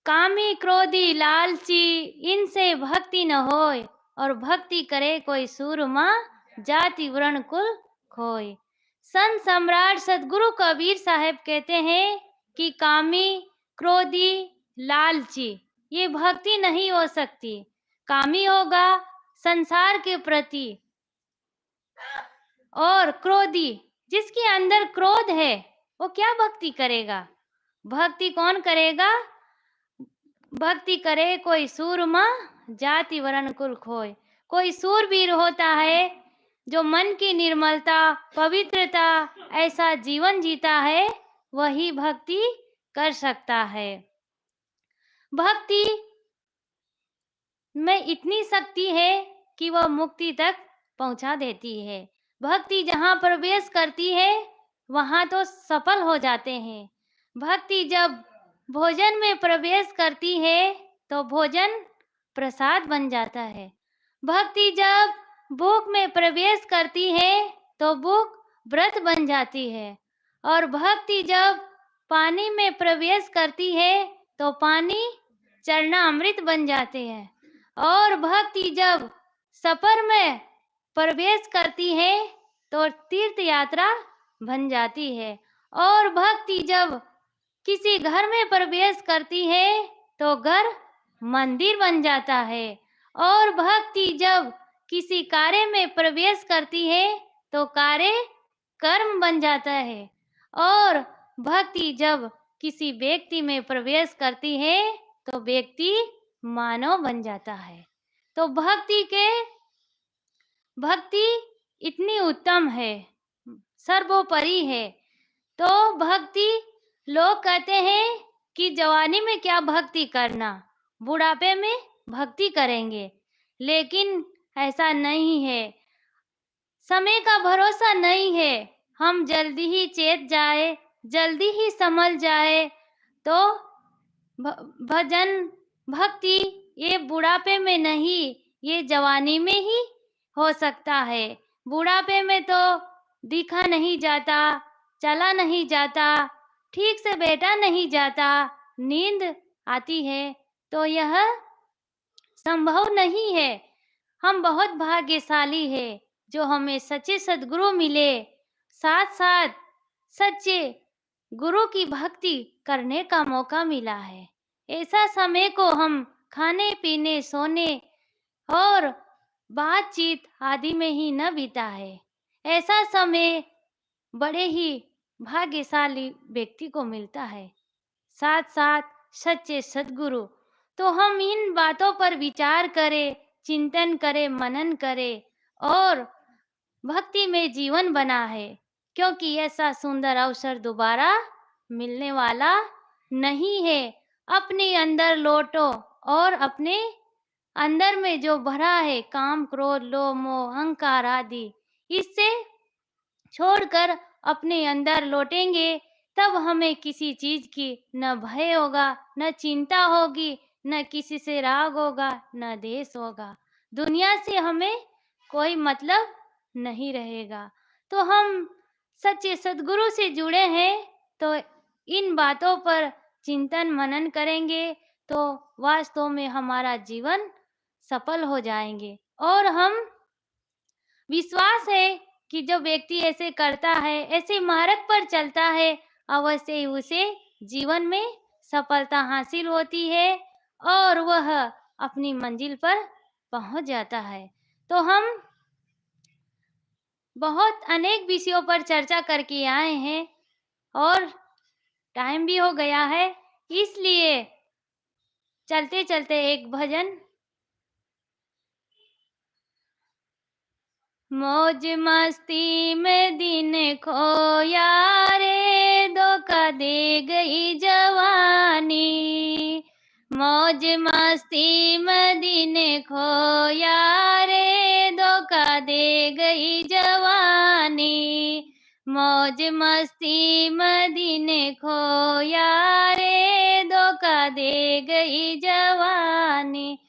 कामी क्रोधी लालची इनसे भक्ति न होए और भक्ति करे कोई सूरमा, जाति वर्ण कुल खोए। संत सम्राट सद्गुरु कबीर साहब कहते हैं कि कामी, क्रोधी, लालची ये भक्ति नहीं हो सकती। कामी होगा संसार के प्रति और क्रोधी, जिसके अंदर क्रोध है वो क्या भक्ति करेगा? भक्ति कौन करेगा? भक्ति करे कोई सूरमा, जाति वर्ण कुल खोए। कोई सूरवीर होता है जो मन की निर्मलता, पवित्रता ऐसा जीवन जीता है, वही भक्ति कर सकता है। भक्ति में इतनी शक्ति है कि वह मुक्ति तक पहुंचा देती है। भक्ति जहाँ प्रवेश करती है वहाँ तो सफल हो जाते हैं। भक्ति जब भोजन में प्रवेश करती है तो भोजन प्रसाद बन जाता है। भक्ति जब भूख में प्रवेश करती है तो भूख व्रत बन जाती है और भक्ति जब पानी में प्रवेश करती है तो पानी चरना अमृत बन जाते हैं और भक्ति जब सफर में प्रवेश करती है तो तीर्थ यात्रा बन जाती है और भक्ति जब किसी घर में प्रवेश करती है तो घर मंदिर बन जाता है और भक्ति जब किसी कार्य में प्रवेश करती है तो कार्य कर्म बन जाता है और भक्ति जब किसी व्यक्ति में प्रवेश करती है तो व्यक्ति मानव बन जाता है। तो भक्ति इतनी उत्तम है, सर्वोपरि है। तो भक्ति, लोग कहते हैं कि जवानी में क्या भक्ति करना, बुढ़ापे में भक्ति करेंगे, लेकिन ऐसा नहीं है। समय का भरोसा नहीं है, हम जल्दी ही चेत जाए, जल्दी ही समझ जाए। तो भजन भक्ति ये बुढ़ापे में नहीं, ये जवानी में ही हो सकता है। बुढ़ापे में तो दिखा नहीं जाता, चला नहीं जाता, ठीक से बैठा नहीं जाता, नींद आती है, तो यह संभव नहीं है। हम बहुत भाग्यशाली हैं जो हमें सच्चे सद्गुरु मिले, साथ-साथ सच्चे गुरु की भक्ति करने का मौका मिला है। ऐसा समय को हम खाने-पीने, सोने और बातचीत आदि में ही न बिताएँ। ऐसा समय बड़े ही भाग्यशाली व्यक्ति को मिलता है। साथ-साथ सच्चे सद्गुरु। तो हम इन बातों पर विचार करें, चिंतन करें, मनन करें और भक्ति में जीवन बना है, क्योंकि ऐसा सुंदर अवसर दोबारा मिलने वाला नहीं है। अपने अंदर लौटो और अपने अंदर में जो भरा है काम, क्रोध, लोभ, मोह, अहंकार आदि, इससे छोड़कर अपने अंदर लौटेंगे, तब हमें किसी चीज की न भय होगा, न चिंता होगी, न किसी से राग होगा, न द्वेष होगा। दुनिया से हमें कोई मतलब नहीं रहेगा। तो हम सच्चे सद्गुरु से जुड़े हैं, तो इन बातों पर चिंतन मनन करेंगे तो वास्तव में हमारा जीवन सफल हो जाएंगे। और हम विश्वास है कि जो व्यक्ति ऐसे करता है, ऐसे मार्ग पर चलता है, अवश्य ही उसे जीवन में सफलता हासिल होती है और वह अपनी मंजिल पर पहुंच जाता है। तो हम बहुत अनेक विषयों पर चर्चा करके आए हैं और टाइम भी हो गया है, इसलिए चलते-चलते एक भजन। मौज मस्ती में दिन खोया रे, धोखा दे गई जवानी। मौज मस्ती में दिन खोया रे, धोखा दे गई जवानी। मौज मस्ती में दिन खोया रे, धोखा दे गई जवानी।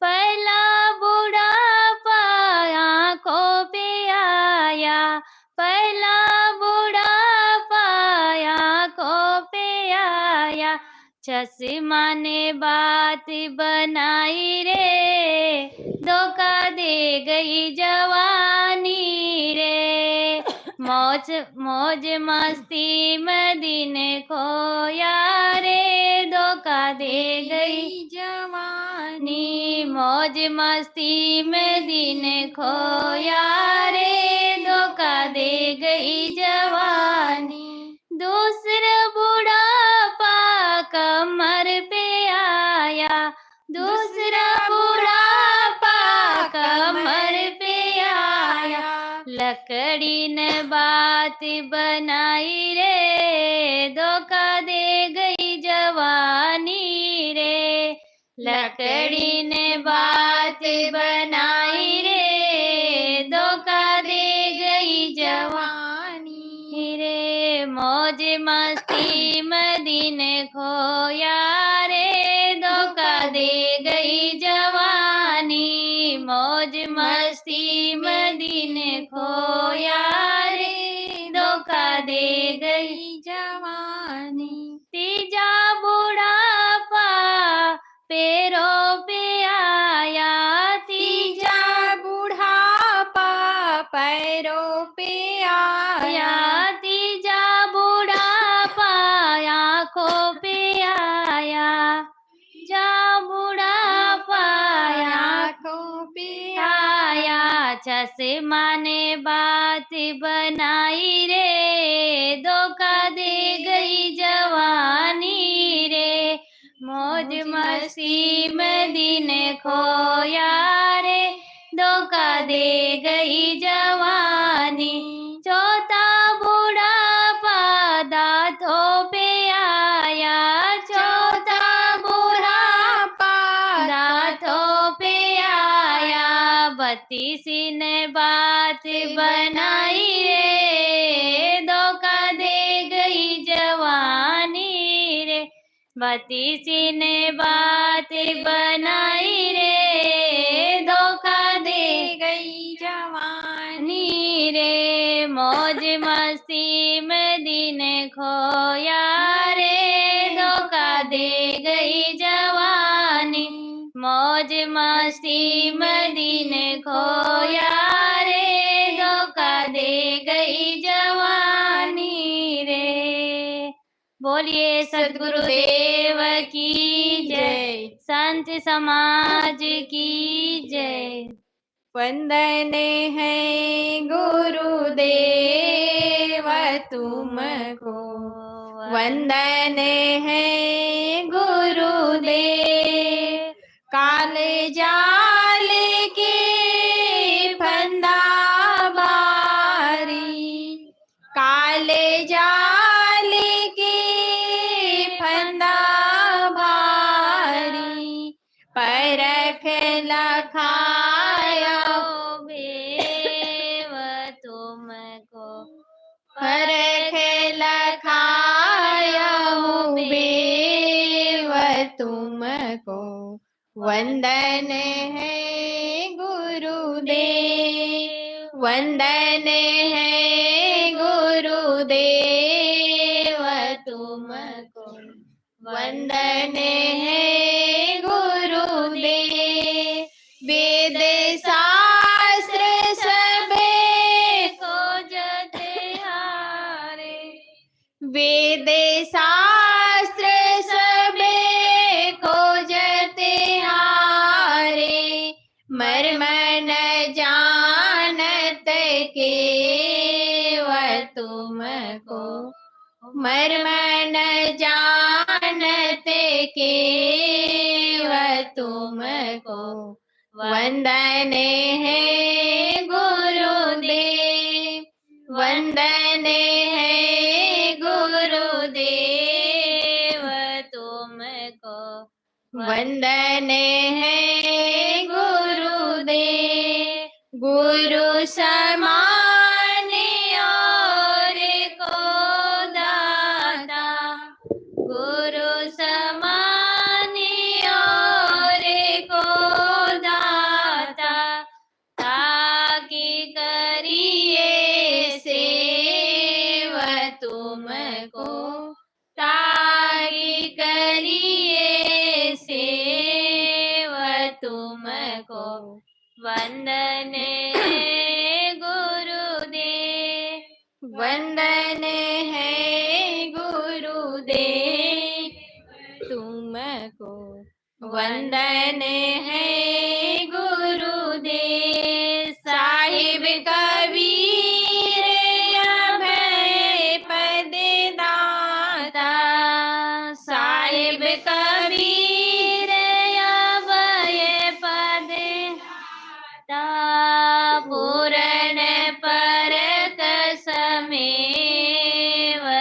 पहला बुढ़ापा आँखों पे आया, पहला बुढ़ापा आँखों पे आया। चश्मा ने बात बनाई रे, धोखा दे गई जवानी रे। मौज मौज मस्ती में दिन खोया रे, धोखा दे गई जवानी। मौज मस्ती में दिन खोया रे, धोखा दे गई जवानी। दूसरा बुढ़ापा कमर पे आया, दूसरा बुढ़ापा कमर पे आया। लकड़ी ने बात बनाई रे, धोखा दे गई जवानी रे। लकड़ी ने बात बनाई रे, धोखा दे गई जवानी रे। मौज मस्ती में दिन खोया रे, धोखा दे गई जवानी। मौज मस्ती में दिन खोया रे, धोखा दे गई जवानी। तीजा बुढ़ापा पैरों पे आया, तीजा बुढ़ापा पैरों पे आया। तीजा बुढ़ापा आँखों पे आया, जा बुढ़ापा आँखों पे आया। चश्मा ने बात बनाई रे, धोखा दे गई जवानी रे। मौज मस्ती में दिन खोया रे, धोखा दे गई जवानी। चौथा बुढ़ापा दांतों पे आया, चौथा बुढ़ापा दांतों पे आया। 32 ने बात बनाई रे, धोखा दे गई जवानी रे। भतीसी ने बात बनाई रे, धोखा दे गई जवानी नी रे, मौज मस्ती में दिन खोया रे, धोखा दे गई जवानी, मौज मस्ती में दिन खोया रे, धोखा दे गई जवानी रे। बोलिए सद्गुरुदेव की जय, संत समाज की जय। वंदन है गुरुदेव तुमको, वंदन है गुरुदेव। काल जाल के फंदा बारी, काल जाल के फंदा बारी, परख लखाया बेव तुमको, परख लखाया बेव तुमको। वंदन है गुरुदेव, वंदन है गुरुदेव तुमको, वंदन है गुरुदेव। वेद शास्त्र सबे खोजते हारे, वेद शास्त्र सबे खोजते हारे, मर्म न जानत केव तुमको, मर्म न जानत केव तुमको। वंदन है गुरुदेव, वंदन है गुरुदेव तुमको, वंदन है गुरुदेव। गुरु समान और को दाता, गुरु समान और को दाता, ताकि करिए सेव तुमको, ताकि करिए सेव तुमको। वंदन है गुरुदेव, वंदन है गुरुदेव तुमको, वंदन है गुरुदेव। साहिब कबीर अभय पद दाता, साहिब